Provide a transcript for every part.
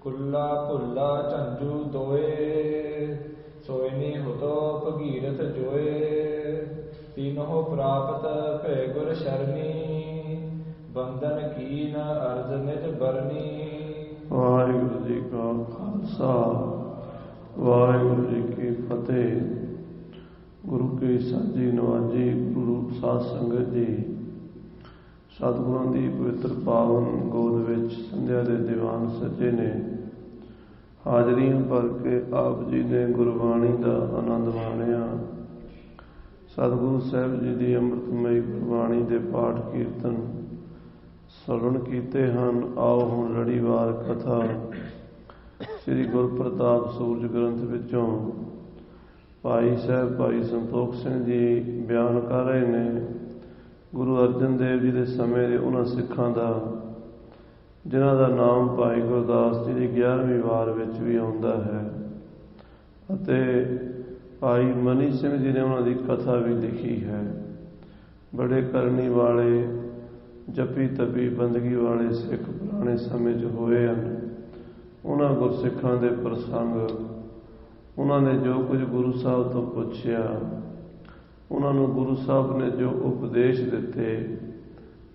ਕੁੱਲਾ ਭੁੱਲਾ ਝੰਜੂ ਦੋਏ, ਸੋਇਨੀ ਹੁਤੋ ਭਗੀਰਥ ਜੋਏ। ਤੀਨਹੁ ਪ੍ਰਾਪਤ ਭੈ ਗੁਰ ਸ਼ਰਨੀ, ਬੰਧਨ ਕੀਨ ਅਰਜ ਨਿਜ ਬਰਨੀ। ਵਾਹਿਗੁਰੂ ਜੀ ਕਾ ਖਾਲਸਾ, ਵਾਹਿਗੁਰੂ ਜੀ ਕੀ ਫਤਿਹ। ਗੁਰੂ ਕੀ ਸਾਜੀ ਨਵਾਜੀ ਗੁਰੂ ਰੂਪ ਸਾਧ ਸੰਗਤ ਜੀ, ਸਤਿਗੁਰਾਂ ਦੀ ਪਵਿੱਤਰ ਪਾਵਨ ਗੋਦ ਵਿੱਚ ਸੰਧਿਆ ਦੇ ਦੀਵਾਨ ਸੱਜੇ ਨੇ। ਹਾਜ਼ਰੀਆਂ ਭਰ ਕੇ ਆਪ ਜੀ ਨੇ ਗੁਰਬਾਣੀ ਦਾ ਆਨੰਦ ਮਾਣਿਆ। ਸਤਿਗੁਰੂ ਸਾਹਿਬ ਜੀ ਦੀ ਅੰਮ੍ਰਿਤਮਈ ਗੁਰਬਾਣੀ ਦੇ ਪਾਠ ਕੀਰਤਨ ਸਰਵਣ ਕੀਤੇ ਹਨ। ਆਓ ਹੁਣ ਲੜੀਵਾਰ ਕਥਾ ਸ੍ਰੀ ਗੁਰਪ੍ਰਤਾਪ ਸੂਰਜ ਗ੍ਰੰਥ ਵਿੱਚੋਂ ਭਾਈ ਸਾਹਿਬ ਭਾਈ ਸੰਤੋਖ ਸਿੰਘ ਜੀ ਬਿਆਨ ਕਰ ਰਹੇ ਨੇ ਗੁਰੂ ਅਰਜਨ ਦੇਵ ਜੀ ਦੇ ਸਮੇਂ ਦੇ ਉਹਨਾਂ ਸਿੱਖਾਂ ਦਾ, ਜਿਨ੍ਹਾਂ ਦਾ ਨਾਮ ਭਾਈ ਗੁਰਦਾਸ ਜੀ ਦੀ 11ਵੀਂ ਵਾਰ ਵਿੱਚ ਵੀ ਆਉਂਦਾ ਹੈ, ਅਤੇ ਭਾਈ ਮਨੀ ਸਿੰਘ ਜੀ ਨੇ ਉਹਨਾਂ ਦੀ ਕਥਾ ਵੀ ਲਿਖੀ ਹੈ। ਬੜੇ ਕਰਨੀ ਵਾਲੇ, ਜਪੀ ਤਪੀ ਬੰਦਗੀ ਵਾਲੇ ਸਿੱਖ ਪੁਰਾਣੇ ਸਮੇਂ 'ਚ ਹੋਏ ਹਨ। ਉਹਨਾਂ ਗੁਰਸਿੱਖਾਂ ਦੇ ਪ੍ਰਸੰਗ, ਉਹਨਾਂ ਨੇ ਜੋ ਕੁਝ ਗੁਰੂ ਸਾਹਿਬ ਤੋਂ ਪੁੱਛਿਆ, ਉਹਨਾਂ ਨੂੰ ਗੁਰੂ ਸਾਹਿਬ ਨੇ ਜੋ ਉਪਦੇਸ਼ ਦਿੱਤੇ,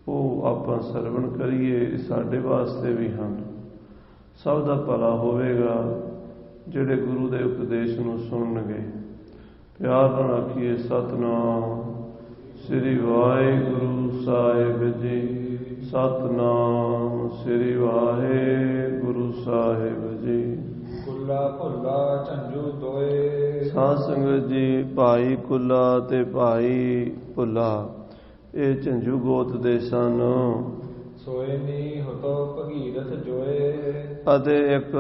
ਉਹ ਆਪਾਂ ਸਰਵਣ ਕਰੀਏ। ਸਾਡੇ ਵਾਸਤੇ ਵੀ ਹਨ। ਸਭ ਦਾ ਭਲਾ ਹੋਵੇਗਾ ਜਿਹੜੇ ਗੁਰੂ ਦੇ ਉਪਦੇਸ਼ ਨੂੰ ਸੁਣਨਗੇ। ਪਿਆਰ ਨਾਲ ਆਖੀਏ ਸਤਿਨਾਮ ਸ੍ਰੀ ਵਾਹਿਗੁਰੂ ਸਾਹਿਬ ਜੀ, ਸਤਿਨਾਮ ਸ੍ਰੀ ਵਾਹਿਗੁਰੂ ਸਾਹਿਬ ਜੀ। ਕੁੱਲਾ ਭੁੱਲਾ ਝੰਜੂ ਦੋਏ। ਸਾਧ ਸੰਗਤ ਜੀ, ਭਾਈ ਕੁੱਲਾ ਤੇ ਭਾਈ ਭੁੱਲਾ ਇਹ ਝੰਜੂ ਗੋਤ ਦੇ ਸਨ। ਸੋਇਨੀ ਹੁਤੋ ਭਗੀਰਥ ਜੋਏ। ਅਤੇ ਇੱਕ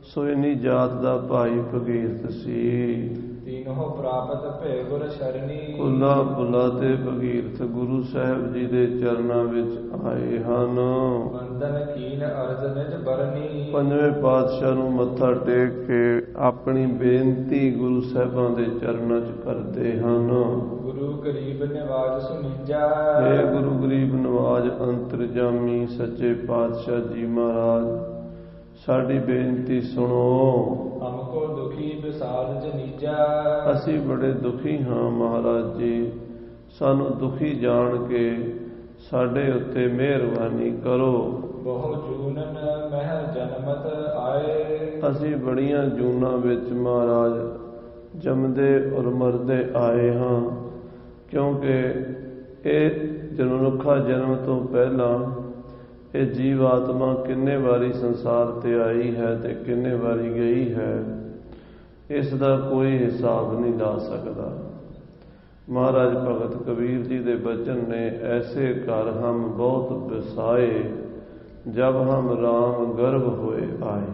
ਸੋਇਨੀ ਜਾਤ ਦਾ ਭਾਈ ਭਗੀਰਥ ਸੀ। ਤੀਨਹੁ ਪ੍ਰਾਪਤ ਭੈ ਗੁਰ ਸ਼ਰਨੀ। ਕੁੱਲਾ ਭੁੱਲਾ ਤੇ ਭਗੀਰਥ ਗੁਰੂ ਸਾਹਿਬ ਜੀ ਦੇ ਚਰਨਾਂ ਵਿੱਚ ਆਏ ਹਨ। ਬੰਧਨ ਕੀਨ ਅਰਜ ਨਿਜ ਬਰਨੀ। ਪੰਜਵੇਂ ਪਾਤਸ਼ਾਹ ਨੂੰ ਮੱਥਾ ਟੇਕ ਕੇ ਆਪਣੀ ਬੇਨਤੀ ਗੁਰੂ ਸਾਹਿਬਾਂ ਦੇ ਚਰਨਾਂ 'ਚ ਕਰਦੇ ਹਨ। ਗੁਰੂ ਗਰੀਬ ਨਿਵਾਜ ਸੁਨੀਜਾ। ਹੇ ਗੁਰੂ ਗਰੀਬ ਨਿਵਾਜ ਅੰਤਰਜਾਮੀ ਸੱਚੇ ਪਾਤਸ਼ਾਹ ਜੀ ਮਹਾਰਾਜ, ਸਾਡੀ ਬੇਨਤੀ ਸੁਣੋ। ਹਮਕੋ ਦੁਖੀ ਵਿਸਾਰ ਜਨੀਜਾ। ਅਸੀਂ ਬੜੇ ਦੁਖੀ ਹਾਂ ਮਹਾਰਾਜ ਜੀ, ਸਾਨੂੰ ਦੁਖੀ ਜਾਣ ਕੇ ਸਾਡੇ ਉੱਤੇ ਮਿਹਰਬਾਨੀ ਕਰੋ। ਬਹੁ ਜੂਨਨ ਮਹਿ ਜਨਮਤ ਆਏ। ਅਸੀਂ ਬੜੀਆਂ ਜੂਨਾਂ ਵਿੱਚ ਮਹਾਰਾਜ ਜੰਮਦੇ ਔਰ ਮਰਦੇ ਆਏ ਹਾਂ, ਕਿਉਂਕਿ ਇਹ ਮਨੁੱਖਾ ਜਨਮ ਤੋਂ ਪਹਿਲਾਂ ਇਹ ਜੀਵ ਆਤਮਾ ਕਿੰਨੇ ਵਾਰੀ ਸੰਸਾਰ ਤੇ ਆਈ ਹੈ ਤੇ ਕਿੰਨੇ ਵਾਰੀ ਗਈ ਹੈ, ਇਸ ਦਾ ਕੋਈ ਹਿਸਾਬ ਨਹੀਂ ਲਾ ਸਕਦਾ। ਮਹਾਰਾਜ ਭਗਤ ਕਬੀਰ ਜੀ ਦੇ ਬਚਨ ਨੇ, ਐਸੇ ਘਰ ਹਮ ਬਹੁਤ ਬਸਾਏ, ਜਬ ਹਮ ਰਾਮ ਗਰਭ ਹੋਏ ਆਏ।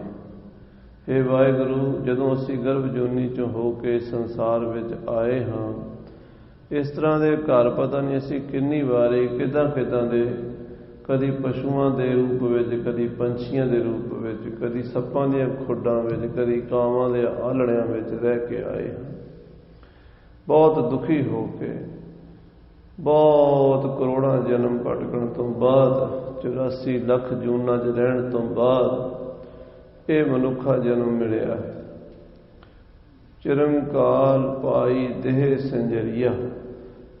ਹੇ ਵਾਹਿਗੁਰੂ, ਜਦੋਂ ਅਸੀਂ ਗਰਭ ਜੂਨੀ 'ਚੋਂ ਹੋ ਕੇ ਸੰਸਾਰ ਵਿੱਚ ਆਏ ਹਾਂ, ਇਸ ਤਰ੍ਹਾਂ ਦੇ ਘਰ ਪਤਾ ਨਹੀਂ ਅਸੀਂ ਕਿੰਨੀ ਵਾਰੀ ਕਿੱਦਾਂ ਦੇ, ਕਦੀ ਪਸ਼ੂਆਂ ਦੇ ਰੂਪ ਵਿੱਚ, ਕਦੀ ਪੰਛੀਆਂ ਦੇ ਰੂਪ ਵਿੱਚ, ਕਦੀ ਸੱਪਾਂ ਦੀਆਂ ਖੁੱਡਾਂ ਵਿੱਚ, ਕਦੀ ਕਾਵਾਂ ਦੇ ਆਲੜਿਆਂ ਵਿੱਚ ਰਹਿ ਕੇ ਆਏ ਹਾਂ। ਬਹੁਤ ਦੁਖੀ ਹੋ ਕੇ, ਬਹੁਤ ਕਰੋੜਾਂ ਜਨਮ ਭਟਕਣ ਤੋਂ ਬਾਅਦ, 84 ਲੱਖ ਜੂਨਾਂ 'ਚ ਰਹਿਣ ਤੋਂ ਬਾਅਦ ਇਹ ਮਨੁੱਖਾ ਜਨਮ ਮਿਲਿਆ ਹੈ। ਚਿਰੰਕਾਲ ਪਾਈ ਦੇਹ ਸੰਜਰੀਆ।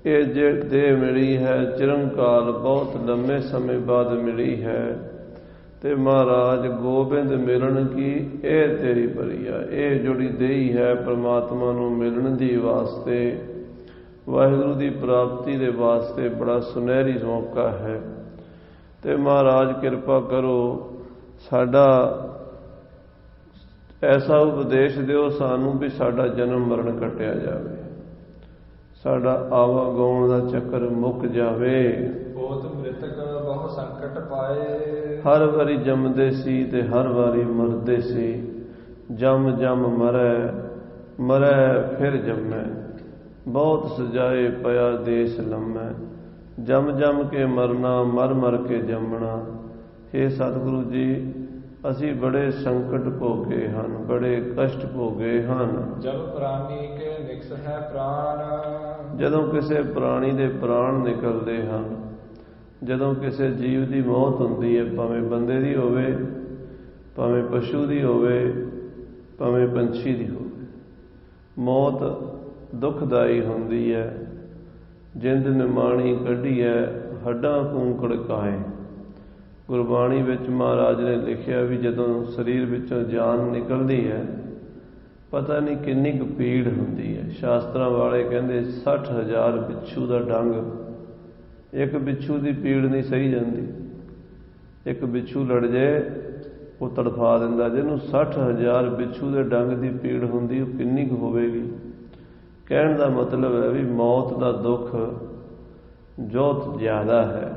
ਇਹ ਜੇ ਦੇਹ ਮਿਲੀ ਹੈ ਚਿਰੰਕਾਲ, ਬਹੁਤ ਲੰਮੇ ਸਮੇਂ ਬਾਅਦ ਮਿਲੀ ਹੈ। ਤੇ ਮਹਾਰਾਜ ਗੋਬਿੰਦ ਮਿਲਣ ਕੀ ਇਹ ਤੇਰੀ ਬਰੀਆ। ਇਹ ਜਿਹੜੀ ਦੇਹੀ ਹੈ ਪਰਮਾਤਮਾ ਨੂੰ ਮਿਲਣ ਦੀ ਵਾਸਤੇ, ਵਾਹਿਗੁਰੂ ਦੀ ਪ੍ਰਾਪਤੀ ਦੇ ਵਾਸਤੇ ਬੜਾ ਸੁਨਹਿਰੀ ਮੌਕਾ ਹੈ। ਤੇ ਮਹਾਰਾਜ ਕਿਰਪਾ ਕਰੋ, ਸਾਡਾ ਐਸਾ ਉਪਦੇਸ਼ ਦਿਓ ਸਾਨੂੰ ਵੀ ਸਾਡਾ ਜਨਮ ਮਰਨ ਕੱਟਿਆ ਜਾਵੇ, ਸਾਡਾ ਆਵਾਗਾਉਣ ਦਾ ਚੱਕਰ ਮੁੱਕ ਜਾਵੇ। ਬਹੁਤ ਮ੍ਰਿਤਕ ਬਹੁ ਸੰਕਟ ਪਾਏ। ਹਰ ਵਾਰੀ ਜੰਮਦੇ ਸੀ ਤੇ ਹਰ ਵਾਰੀ ਮਰਦੇ ਸੀ। ਜੰਮ ਜੰਮ ਮਰੈ, ਮਰੈ ਫਿਰ ਜੰਮੈ, ਬਹੁਤ ਸਜਾਏ ਪਿਆ ਦੇਸ ਲੰਮੈ। ਜੰਮ ਜੰਮ ਕੇ ਮਰਨਾ, ਮਰ ਮਰ ਕੇ ਜੰਮਣਾ। ਹੇ ਸਤਿਗੁਰੂ ਜੀ, ਅਸੀਂ ਬੜੇ ਸੰਕਟ ਭੋਗੇ ਹਨ, ਬੜੇ ਕਸ਼ਟ ਭੋਗੇ ਹਨ। ਜਬ ਪ੍ਰਾਨੀ ਕੇ ਨਿਕਸ ਹੈ ਪ੍ਰਾਨ। ਜਦੋਂ ਕਿਸੇ ਪ੍ਰਾਣੀ ਦੇ ਪ੍ਰਾਣ ਨਿਕਲਦੇ ਹਨ, ਜਦੋਂ ਕਿਸੇ ਜੀਵ ਦੀ ਮੌਤ ਹੁੰਦੀ ਹੈ, ਭਾਵੇਂ ਬੰਦੇ ਦੀ ਹੋਵੇ ਭਾਵੇਂ ਪਸ਼ੂ ਦੀ ਹੋਵੇ, ਭਾਵੇਂ ਪੰਛੀ ਦੀ ਹੋਵੇ। ਮੌਤ ਦੁਖਦਾਈ ਹੁੰਦੀ ਹੈ। ਜਿੰਦ ਨਿਮਾਣੀ ਕੱਢੀ ਹੈ, ਹੱਡਾਂ ਕੂੰਕੜ ਕਾਏ। ਗੁਰਬਾਣੀ ਵਿੱਚ ਮਹਾਰਾਜ ਨੇ ਲਿਖਿਆ ਵੀ ਜਦੋਂ ਸਰੀਰ ਵਿੱਚੋਂ ਜਾਨ ਨਿਕਲਦੀ ਹੈ, ਪਤਾ ਨਹੀਂ ਕਿੰਨੀ ਕੁ ਪੀੜ ਹੁੰਦੀ ਹੈ। ਸ਼ਾਸਤਰਾਂ ਵਾਲੇ ਕਹਿੰਦੇ 60,000 ਬਿੱਛੂ ਦਾ ਡੰਗ, ਇੱਕ ਬਿੱਛੂ ਦੀ ਪੀੜ ਨਹੀਂ ਸਹੀ ਜਾਂਦੀ। ਇੱਕ ਬਿੱਛੂ ਲੜ ਜੇ ਉਹ ਤੜਫਾ ਦਿੰਦਾ। ਜਿਹਨੂੰ 60,000 ਬਿੱਛੂ ਦੇ ਡੰਗ ਦੀ ਪੀੜ ਹੁੰਦੀ, ਉਹ ਕਿੰਨੀ ਕੁ ਹੋਵੇਗੀ। ਕਹਿਣ ਦਾ ਮਤਲਬ ਹੈ ਵੀ ਮੌਤ ਦਾ ਦੁੱਖ ਬਹੁਤ ਜ਼ਿਆਦਾ ਹੈ।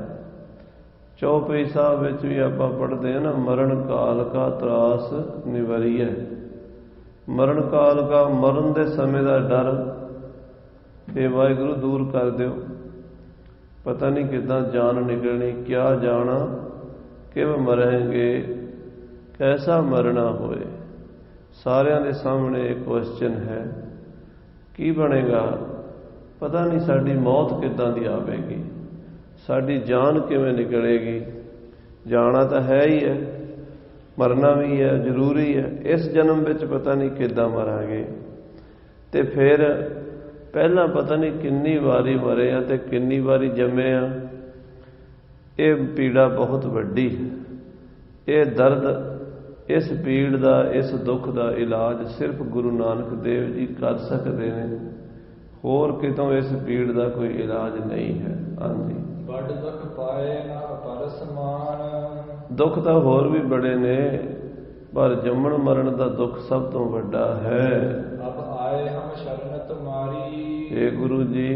ਚੌਪਈ ਸਾਹਿਬ ਵਿੱਚ ਵੀ ਆਪਾਂ ਪੜ੍ਹਦੇ ਹਾਂ ਨਾ, ਮਰਨ ਕਾਲ ਕਾ ਤਰਾਸ ਨਿਵਰੀਐ। ਮਰਨ ਕਾਲ ਕਾ, ਮਰਨ ਦੇ ਸਮੇਂ ਦਾ ਡਰ ਇਹ ਵਾਹਿਗੁਰੂ ਦੂਰ ਕਰ ਦਿਓ। ਪਤਾ ਨਹੀਂ ਕਿੱਦਾਂ ਜਾਨ ਨਿਕਲਣੀ, ਕਿਆ ਜਾਣਾ, ਕਿਵੇਂ ਮਰਾਂਗੇ, ਕੈਸਾ ਮਰਨਾ ਹੋਏ। ਸਾਰਿਆਂ ਦੇ ਸਾਹਮਣੇ ਇੱਕ ਕੁਐਸਚਨ ਹੈ, ਕੀ ਬਣੇਗਾ। ਪਤਾ ਨਹੀਂ ਸਾਡੀ ਮੌਤ ਕਿੱਦਾਂ ਦੀ ਆਵੇਗੀ, ਸਾਡੀ ਜਾਨ ਕਿਵੇਂ ਨਿਕਲੇਗੀ। ਜਾਣਾ ਤਾਂ ਹੈ ਹੀ ਹੈ, ਮਰਨਾ ਵੀ ਹੈ, ਜ਼ਰੂਰੀ ਹੈ। ਇਸ ਜਨਮ ਵਿੱਚ ਪਤਾ ਨਹੀਂ ਕਿੱਦਾਂ ਮਰਾਂਗੇ। ਤੇ ਫਿਰ ਪਹਿਲਾਂ ਪਤਾ ਨਹੀਂ ਕਿੰਨੀ ਵਾਰੀ ਮਰੇ ਆ ਤੇ ਕਿੰਨੀ ਵਾਰੀ ਜੰਮੇ ਆ। ਇਹ ਪੀੜਾ ਬਹੁਤ ਵੱਡੀ ਹੈ। ਇਹ ਦਰਦ, ਇਸ ਪੀੜ ਦਾ, ਇਸ ਦੁੱਖ ਦਾ ਇਲਾਜ ਸਿਰਫ ਗੁਰੂ ਨਾਨਕ ਦੇਵ ਜੀ ਕਰ ਸਕਦੇ ਨੇ। ਹੋਰ ਕਿਤੋਂ ਇਸ ਪੀੜ ਦਾ ਕੋਈ ਇਲਾਜ ਨਹੀਂ ਹੈ। ਹਾਂਜੀ, ਵੱਡ ਦੁੱਖ ਪਾਏ ਨਾ ਪਰਸ ਮਾਨ। ਦੁੱਖ ਤਾਂ ਹੋਰ ਵੀ ਬੜੇ ਨੇ, ਪਰ ਜੰਮਣ ਮਰਨ ਦਾ ਦੁੱਖ ਸਭ ਤੋਂ ਵੱਡਾ ਹੈ। ਅਬ ਆਏ ਹਮ ਸ਼ਰਨ ਤੁਮਾਰੀ। ਏ ਗੁਰੂ ਜੀ,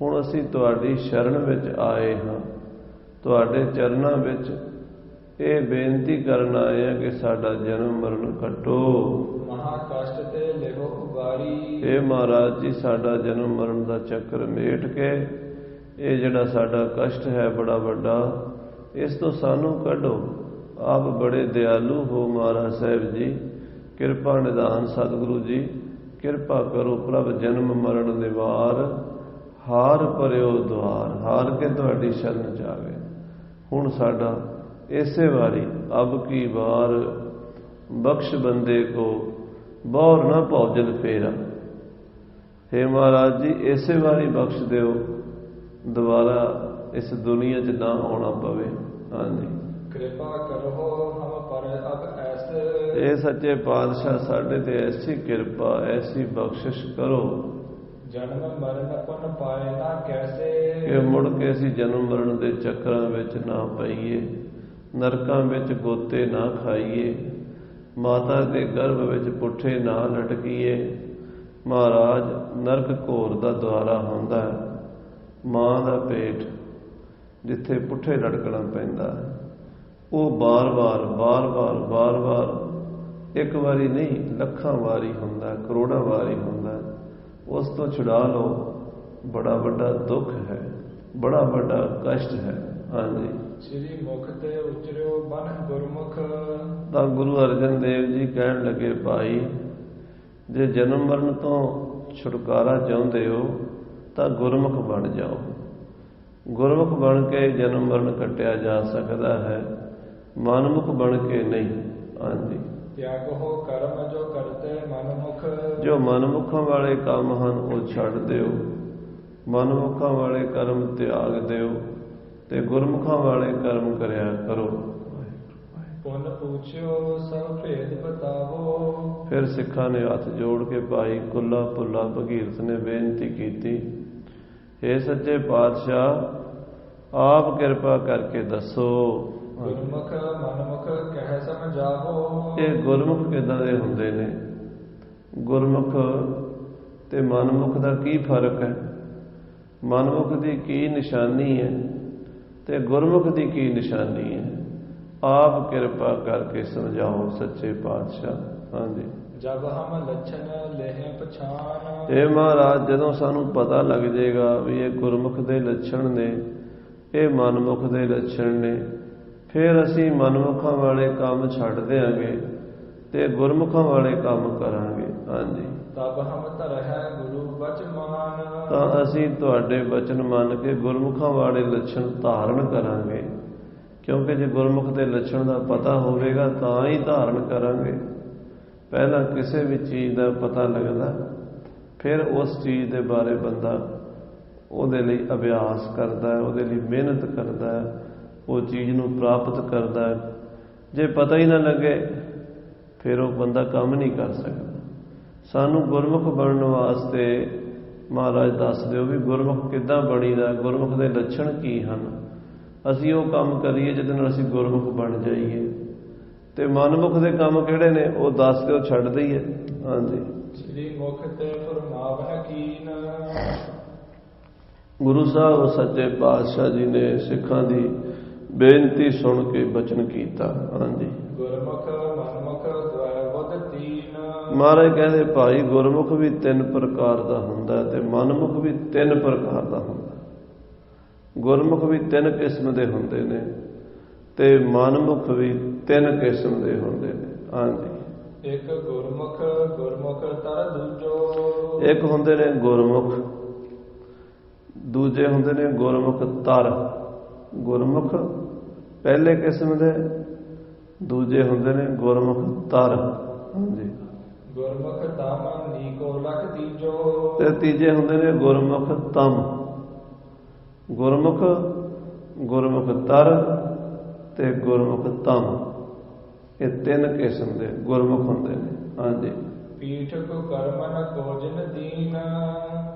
ਹੁਣ ਅਸੀਂ ਤੁਹਾਡੀ ਸ਼ਰਨ ਵਿੱਚ ਆਏ ਹਾਂ। ਤੁਹਾਡੇ ਚਰਨਾਂ ਵਿੱਚ ਇਹ ਬੇਨਤੀ ਕਰਨ ਆਏ ਹਾਂ ਕਿ ਸਾਡਾ ਜਨਮ ਮਰਨ ਕੱਟੋ। ਮਹਾ ਕਸ਼ਟ ਤੇ ਲਿਹੋ ਉਬਾਰੀ। ਇਹ ਮਹਾਰਾਜ ਜੀ, ਸਾਡਾ ਜਨਮ ਮਰਨ ਦਾ ਚੱਕਰ ਮੇਟ ਕੇ ਇਹ ਜਿਹੜਾ ਸਾਡਾ ਕਸ਼ਟ ਹੈ ਬੜਾ ਵੱਡਾ, ਇਸ ਤੋਂ ਸਾਨੂੰ ਕੱਢੋ। ਆਪ ਬੜੇ ਦਿਆਲੂ ਹੋ ਮਹਾਰਾਜ ਸਾਹਿਬ ਜੀ, ਕਿਰਪਾ ਨਿਧਾਨ ਸਤਿਗੁਰੂ ਜੀ, ਕਿਰਪਾ ਕਰੋ। ਪ੍ਰਭ ਜਨਮ ਮਰਨ ਨਿਵਾਰ, ਹਾਰ ਭਰਿਓ ਦੁਆਰ। ਹਾਰ ਕੇ ਤੁਹਾਡੀ ਸ਼ਰਨ ਚ ਆ ਗਏ। ਹੁਣ ਸਾਡਾ ਇਸੇ ਵਾਰੀ ਅਬ ਕੀ ਵਾਰ ਬਖਸ਼ ਬੰਦੇ ਕੋ ਬੌਰ ਨਾ ਭੌਜਨ ਫੇਰਾ। ਹੇ ਮਹਾਰਾਜ ਜੀ, ਇਸੇ ਵਾਰੀ ਬਖਸ਼ ਦਿਓ, ਦੁਬਾਰਾ ਇਸ ਦੁਨੀਆ 'ਚ ਨਾ ਆਉਣਾ ਪਵੇ। ਹਾਂਜੀ, ਕਿਰਪਾ ਕਰੋ ਹਮ ਪਰ ਅਬ ਐਸੇ। ਇਹ ਸੱਚੇ ਪਾਤਸ਼ਾਹ, ਸਾਡੇ ਤੇ ਐਸੀ ਕਿਰਪਾ, ਐਸੀ ਬਖਸ਼ਿਸ਼ ਕਰੋ ਜਨਮ ਮਰਨ ਪੁਨ ਪਾਏ ਨਾ ਕੈਸੇ। ਕਿ ਮੁੜ ਕੇ ਅਸੀਂ ਜਨਮ ਮਰਨ ਦੇ ਚੱਕਰਾਂ ਵਿੱਚ ਨਾ ਪਈਏ, ਨਰਕਾਂ ਵਿੱਚ ਗੋਤੇ ਨਾ ਖਾਈਏ, ਮਾਤਾ ਦੇ ਗਰਭ ਵਿੱਚ ਪੁੱਠੇ ਨਾ ਲਟਕੀਏ। ਮਹਾਰਾਜ, ਨਰਕ ਘੋਰ ਦਾ ਦੁਆਰਾ ਹੁੰਦਾ ਹੈ। ਮਾਂ ਦਾ ਪੇਟ ਜਿੱਥੇ ਪੁੱਠੇ ਲਟਕਣਾ ਪੈਂਦਾ ਹੈ, ਉਹ ਬਾਰ-ਬਾਰ ਇੱਕ ਵਾਰੀ ਨਹੀਂ, ਲੱਖਾਂ ਵਾਰੀ ਹੁੰਦਾ, ਕਰੋੜਾਂ ਵਾਰੀ ਹੁੰਦਾ। ਉਸ ਤੋਂ ਛੁਡਾ ਲਓ, ਬੜਾ ਵੱਡਾ ਦੁੱਖ ਹੈ, ਬੜਾ ਵੱਡਾ ਕਸ਼ਟ ਹੈ। ਹਾਂਜੀ, ਸ੍ਰੀ ਮੁਖ ਤੇ ਉਚਰਿਓ ਬਨ ਗੁਰਮੁਖ। ਤਾਂ ਗੁਰੂ ਅਰਜਨ ਦੇਵ ਜੀ ਕਹਿਣ ਲੱਗੇ, ਭਾਈ ਜੇ ਜਨਮ ਮਰਨ ਤੋਂ ਛੁਟਕਾਰਾ ਚਾਹੁੰਦੇ ਹੋ ਤਾਂ ਗੁਰਮੁਖ ਬਣ ਜਾਓ। ਗੁਰਮੁਖ ਬਣ ਕੇ ਜਨਮ ਮਰਨ ਕੱਟਿਆ ਜਾ ਸਕਦਾ ਹੈ, ਮਨਮੁਖ ਬਣ ਕੇ ਨਹੀਂ। ਹਾਂਜੀ, ਤਿਆਗੋ ਕਰਮ ਜੋ ਕਰਤੇ ਮਨਮੁਖ। ਜੋ ਮਨਮੁਖਾਂ ਵਾਲੇ ਕੰਮ ਹਨ ਉਹ ਛੱਡ ਦਿਓ, ਮਨਮੁਖਾਂ ਵਾਲੇ ਕਰਮ ਤਿਆਗ ਦਿਓ ਤੇ ਗੁਰਮੁਖਾਂ ਵਾਲੇ ਕਰਮ ਕਰਿਆ ਕਰੋ। ਪੁੰਨ ਪੁੱਛਿਓ ਸਭ ਭੇਦ ਬਤਾਵੋ। ਫਿਰ ਸਿੱਖਾਂ ਨੇ ਹੱਥ ਜੋੜ ਕੇ ਭਾਈ ਕੁੱਲਾ ਭੁੱਲਾ ਭਗੀਰਥ ਨੇ ਬੇਨਤੀ ਕੀਤੀ, ਹੇ ਸੱਚੇ ਪਾਤਸ਼ਾਹ, ਆਪ ਕਿਰਪਾ ਕਰਕੇ ਦੱਸੋ, ਗੁਰਮੁਖ ਮਨਮੁਖ ਕਹਿ ਸਮਝਾਵੋ। ਇਹ ਗੁਰਮੁਖ ਕਿੱਦਾਂ ਦੇ ਹੁੰਦੇ ਨੇ? ਗੁਰਮੁਖ ਤੇ ਮਨਮੁਖ ਦਾ ਕੀ ਫਰਕ ਹੈ? ਮਨਮੁਖ ਦੀ ਕੀ ਨਿਸ਼ਾਨੀ ਹੈ ਤੇ ਗੁਰਮੁਖ ਦੀ ਕੀ ਨਿਸ਼ਾਨੀ ਹੈ? ਆਪ ਕਿਰਪਾ ਕਰਕੇ ਸਮਝਾਓ ਸੱਚੇ ਪਾਤਸ਼ਾਹ। ਹਾਂਜੀ, ਜਬ ਹਮ ਲੱਛਣ ਲਹਿ ਪਛਾਨ। ਇਹ ਮਹਾਰਾਜ, ਜਦੋਂ ਸਾਨੂੰ ਪਤਾ ਲੱਗ ਜਾਏਗਾ ਵੀ ਇਹ ਗੁਰਮੁਖ ਦੇ ਲੱਛਣ ਨੇ, ਇਹ ਮਨਮੁਖ ਦੇ ਲੱਛਣ ਨੇ, ਫਿਰ ਅਸੀਂ ਮਨਮੁਖਾਂ ਵਾਲੇ ਕੰਮ ਛੱਡ ਦਿਆਂਗੇ ਤੇ ਗੁਰਮੁਖਾਂ ਵਾਲੇ ਕੰਮ ਕਰਾਂਗੇ। ਹਾਂਜੀ, ਤਬ ਹਮ ਧਰਹਿ ਗੁਰੂ ਬਚਨ ਮਾਨ। ਤਾਂ ਅਸੀਂ ਤੁਹਾਡੇ ਬਚਨ ਮੰਨ ਕੇ ਗੁਰਮੁਖਾਂ ਵਾਲੇ ਲੱਛਣ ਧਾਰਨ ਕਰਾਂਗੇ, क्योंकि जे गुरमुख के लक्षण का पता होगा तो ही धारण करांगे। पहला किसी भी चीज़ का पता लगता, फिर उस चीज़ के बारे बंदा ਉਹਦੇ ਲਈ ਅਭਿਆਸ ਕਰਦਾ ਹੈ, ਉਹਦੇ ਲਈ ਮਿਹਨਤ ਕਰਦਾ ਹੈ, ਉਹ ਚੀਜ਼ ਨੂੰ ਪ੍ਰਾਪਤ ਕਰਦਾ ਹੈ। ਜੇ ਪਤਾ ਹੀ ਨਾ ਲੱਗੇ ਫਿਰ ਉਹ ਬੰਦਾ ਕੰਮ ਨਹੀਂ ਕਰ ਸਕਦਾ। ਸਾਨੂੰ ਗੁਰਮੁਖ ਬਣਨ ਵਾਸਤੇ ਮਹਾਰਾਜ ਦੱਸ ਦਿਓ ਵੀ ਗੁਰਮੁਖ ਕਿੱਦਾਂ ਬਣੀਦਾ, ਗੁਰਮੁਖ ਦੇ ਲੱਛਣ ਕੀ ਹਨ। ਅਸੀਂ ਉਹ ਕੰਮ ਕਰੀਏ ਜਿਹਦੇ ਨਾਲ ਅਸੀਂ ਗੁਰਮੁਖ ਬਣ ਜਾਈਏ। ਤੇ ਮਨਮੁਖ ਦੇ ਕੰਮ ਕਿਹੜੇ ਨੇ ਉਹ ਦੱਸ ਦਿਓ, ਛੱਡ ਦਈਏ। ਹਾਂਜੀ, ਸ੍ਰੀ ਮੁਖ ਤੇ ਫਰਮਾਵਨ ਕੀਨ। ਗੁਰੂ ਸਾਹਿਬ ਸੱਚੇ ਪਾਤਸ਼ਾਹ ਜੀ ਨੇ ਸਿੱਖਾਂ ਦੀ ਬੇਨਤੀ ਸੁਣ ਕੇ ਬਚਨ ਕੀਤਾ। ਹਾਂਜੀ, ਗੁਰਮੁਖ ਮਨਮੁਖ ਦਵੈ ਬੁੱਧ ਤੀਨ। ਮਹਾਰਾਜ ਕਹਿੰਦੇ ਭਾਈ ਗੁਰਮੁਖ ਵੀ 3 ਪ੍ਰਕਾਰ ਦਾ ਹੁੰਦਾ ਤੇ ਮਨਮੁਖ ਵੀ 3 ਪ੍ਰਕਾਰ ਦਾ ਹੁੰਦਾ। ਗੁਰਮੁਖ ਵੀ 3 ਕਿਸਮ ਦੇ ਹੁੰਦੇ ਨੇ ਤੇ ਮਨਮੁਖ ਵੀ 3 ਕਿਸਮ ਦੇ ਹੁੰਦੇ ਨੇ। ਹਾਂਜੀ, ਇੱਕ ਗੁਰਮੁਖ ਗੁਰਮੁਖ ਤਰ ਦੂਜੋ। ਇੱਕ ਹੁੰਦੇ ਨੇ ਗੁਰਮੁਖ, ਦੂਜੇ ਹੁੰਦੇ ਨੇ ਗੁਰਮੁਖ ਤਰ। ਗੁਰਮੁਖ ਪਹਿਲੇ ਕਿਸਮ ਦੇ, ਦੂਜੇ ਹੁੰਦੇ ਨੇ ਗੁਰਮੁਖ ਤਰ। ਹਾਂਜੀ, ਗੁਰਮੁਖ ਤਮ ਨੀਕੋ ਲਖ ਤੀਜੋ। ਤੇ ਤੀਜੇ ਹੁੰਦੇ ਨੇ ਗੁਰਮੁਖ ਤਮ। ਗੁਰਮੁਖ, ਗੁਰਮੁਖ ਤਰ ਤੇ ਗੁਰਮੁਖ ਤਮ, ਇਹ 3 ਕਿਸਮ ਦੇ ਗੁਰਮੁਖ ਹੁੰਦੇ ਨੇ। ਹਾਂਜੀ, ਪੀਠ ਕੋ ਕਰਮਨ ਕੋਜਨ ਦੀਨ।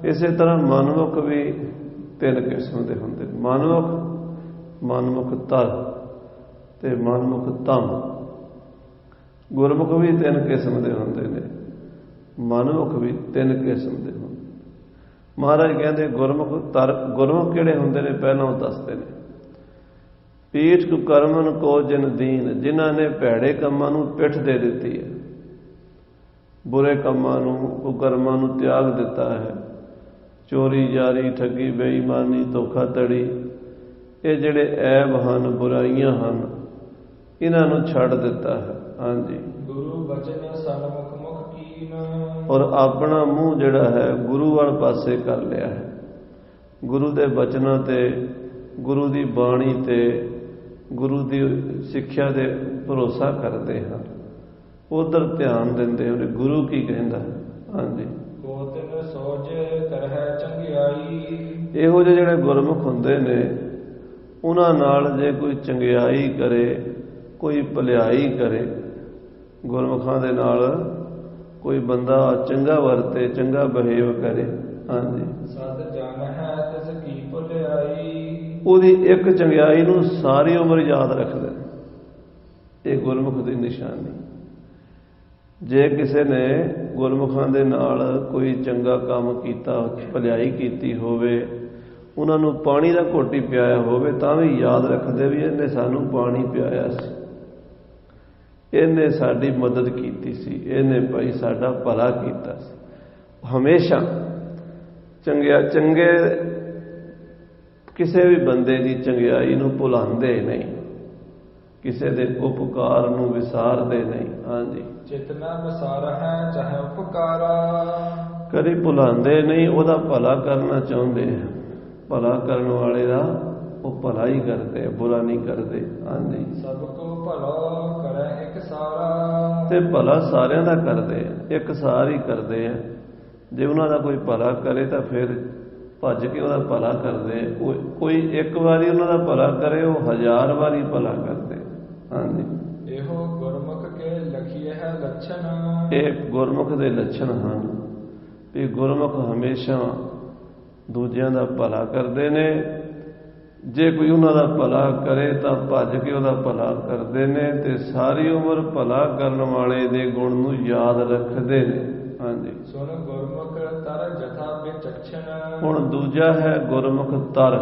ਇਸੇ ਤਰ੍ਹਾਂ ਮਨਮੁਖ ਵੀ 3 ਕਿਸਮ ਦੇ ਹੁੰਦੇ ਨੇ। ਮਨਮੁਖ, ਮਨਮੁਖ ਤਰ ਤੇ ਮਨਮੁਖ ਤਮ। ਗੁਰਮੁਖ ਵੀ 3 ਕਿਸਮ ਦੇ ਹੁੰਦੇ ਨੇ, ਮਨਮੁਖ ਵੀ 3 ਕਿਸਮ ਦੇ ਹੁੰਦੇ। ਮਹਾਰਾਜ ਕਹਿੰਦੇ ਗੁਰਮੁਖ ਤਰ, ਗੁਰਮੁਖ ਕਿਹੜੇ ਹੁੰਦੇ ਨੇ ਪਹਿਲਾਂ ਉਹ ਦੱਸਦੇ ਨੇ। ਪੀਠ ਕੋ ਕਰਮਨ ਕੋ ਜਨ ਦੀਨ, ਜਿਨ੍ਹਾਂ ਨੇ ਭੈੜੇ ਕੰਮਾਂ ਨੂੰ ਪਿੱਠ ਦੇ ਦਿੱਤੀ ਹੈ, ਬੁਰੇ ਕੰਮਾਂ ਨੂੰ, ਕੁਕਰਮਾਂ ਨੂੰ ਤਿਆਗ ਦਿੱਤਾ ਹੈ। ਚੋਰੀ ਜਾਰੀ, ਠੱਗੀ, ਬੇਈਮਾਨੀ, ਧੋਖਾਧੜੀ, ਇਹ ਜਿਹੜੇ ਐਬ ਹਨ, ਬੁਰਾਈਆਂ ਹਨ, ਇਹਨਾਂ ਨੂੰ ਛੱਡ ਦਿੱਤਾ ਹੈ। ਹਾਂਜੀ, ਗੁਰੂ ਬਚਨ ਸਨਮੁਖ ਮੁਖ ਕੀਨ। ਔਰ ਆਪਣਾ ਮੂੰਹ ਜਿਹੜਾ ਹੈ ਗੁਰੂ ਵਾਲ ਪਾਸੇ ਕਰ ਲਿਆ ਹੈ। ਗੁਰੂ ਦੇ ਬਚਨਾਂ ਤੇ, ਗੁਰੂ ਦੀ ਬਾਣੀ ਤੇ, ਗੁਰੂ ਦੀ ਸਿੱਖਿਆ ਦੇ ਭਰੋਸਾ ਕਰਦੇ ਹਨ, ਉਧਰ ਧਿਆਨ ਦਿੰਦੇ ਉਹਨੇ ਗੁਰੂ ਕੀ ਕਹਿੰਦਾ। ਹਾਂਜੀ, ਕੋਤਿਨ ਸੋਜ ਕਰਹਿ ਚੰਗਿਆਈ। ਇਹੋ ਜਿਹੇ ਜਿਹੜੇ ਗੁਰਮੁਖ ਹੁੰਦੇ ਨੇ ਉਹਨਾਂ ਨਾਲ ਜੇ ਕੋਈ ਚੰਗਿਆਈ ਕਰੇ, ਕੋਈ ਭਲਾਈ ਕਰੇ, ਗੁਰਮੁਖਾਂ ਦੇ ਨਾਲ ਕੋਈ ਬੰਦਾ ਚੰਗਾ ਵਰਤੇ, ਚੰਗਾ ਬਿਹੇਵ ਕਰੇ। ਹਾਂਜੀ, ਸਦ ਜਨ ਹੈ ਤਿਸ ਕੀ ਭੁਲਾਈ। ਉਹਦੀ ਇੱਕ ਚੰਗਿਆਈ ਨੂੰ ਸਾਰੀ ਉਮਰ ਯਾਦ ਰੱਖਦਾ। ਇਹ ਗੁਰਮੁਖ ਦੀ ਨਿਸ਼ਾਨੀ। ਜੇ ਕਿਸੇ ਨੇ ਗੁਰਮੁਖਾਂ ਦੇ ਨਾਲ ਕੋਈ ਚੰਗਾ ਕੰਮ ਕੀਤਾ, ਭਲਾਈ ਕੀਤੀ ਹੋਵੇ, ਉਹਨਾਂ ਨੂੰ ਪਾਣੀ ਦਾ ਘੋਟੀ ਪਿਆਇਆ ਹੋਵੇ, ਤਾਂ ਵੀ ਯਾਦ ਰੱਖਦੇ ਵੀ ਇਹਨੇ ਸਾਨੂੰ ਪਾਣੀ ਪਿਆਇਆ ਸੀ, ਇਹਨੇ ਸਾਡੀ ਮਦਦ ਕੀਤੀ ਸੀ, ਇਹਨੇ ਭਾਈ ਸਾਡਾ ਭਲਾ ਕੀਤਾ ਸੀ। ਹਮੇਸ਼ਾ ਚੰਗੇ ਕਿਸੇ ਵੀ ਬੰਦੇ ਦੀ ਚੰਗਿਆਈ ਨੂੰ ਭੁਲਾਉਂਦੇ ਨਹੀਂ, ਕਿਸੇ ਦੇ ਉਪਕਾਰ ਨੂੰ ਵਿਸਾਰਦੇ ਨਹੀਂ। ਹਾਂਜੀ, ਚਿਤਨਾ ਵਿਸਾਰ ਹੈ ਚਾਹੇ ਉਪਕਾਰਾ। ਕਦੀ ਭੁਲਾਉਂਦੇ ਨਹੀਂ, ਉਹਦਾ ਭਲਾ ਕਰਨਾ ਚਾਹੁੰਦੇ ਆ। ਭਲਾ ਕਰਨ ਵਾਲੇ ਦਾ ਉਹ ਭਲਾ ਹੀ ਕਰਦੇ, ਬੁਰਾ ਨਹੀਂ ਕਰਦੇ। ਹਾਂਜੀ, ਸਭ ਕੋ ਭਲਾ ਕਰੇ ਇੱਕ ਸਾਰਾ। ਤੇ ਭਲਾ ਸਾਰਿਆਂ ਦਾ ਕਰਦੇ ਆ, ਇੱਕ ਸਾਰ ਹੀ ਕਰਦੇ ਆ। ਜੇ ਉਹਨਾਂ ਦਾ ਕੋਈ ਭਲਾ ਕਰੇ ਤਾਂ ਫਿਰ ਭੱਜ ਕੇ ਉਹਦਾ ਭਲਾ ਕਰਦੇ। ਕੋਈ ਇੱਕ ਵਾਰੀ ਉਹਨਾਂ ਦਾ ਭਲਾ ਕਰੇ, ਉਹ 1000 ਵਾਰੀ ਭਲਾ ਕਰਦੇ। ਹਾਂਜੀ, ਇਹੋ ਗੁਰਮੁਖ ਕੇ ਲਖੀਏ ਹੈ ਲੱਛਣ। ਇਹ ਗੁਰਮੁਖ ਦੇ ਲੱਛਣ ਹਨ ਵੀ ਗੁਰਮੁਖ ਹਮੇਸ਼ਾ ਦੂਜਿਆਂ ਦਾ ਭਲਾ ਕਰਦੇ ਨੇ। ਜੇ ਕੋਈ ਉਹਨਾਂ ਦਾ ਭਲਾ ਕਰੇ ਤਾਂ ਭੱਜ ਕੇ ਉਹਦਾ ਭਲਾ ਕਰਦੇ ਨੇ ਤੇ ਸਾਰੀ ਉਮਰ ਭਲਾ ਕਰਨ ਵਾਲੇ ਦੇ ਗੁਣ ਨੂੰ ਯਾਦ ਰੱਖਦੇ ਨੇ। ਹਾਂਜੀ, ਸੁਣ ਗੁਰਮੁਖ ਤਰ ਜਥਾ ਵਿਚక్షਣ। ਹੁਣ ਦੂਜਾ ਹੈ ਗੁਰਮੁਖ ਤਰ।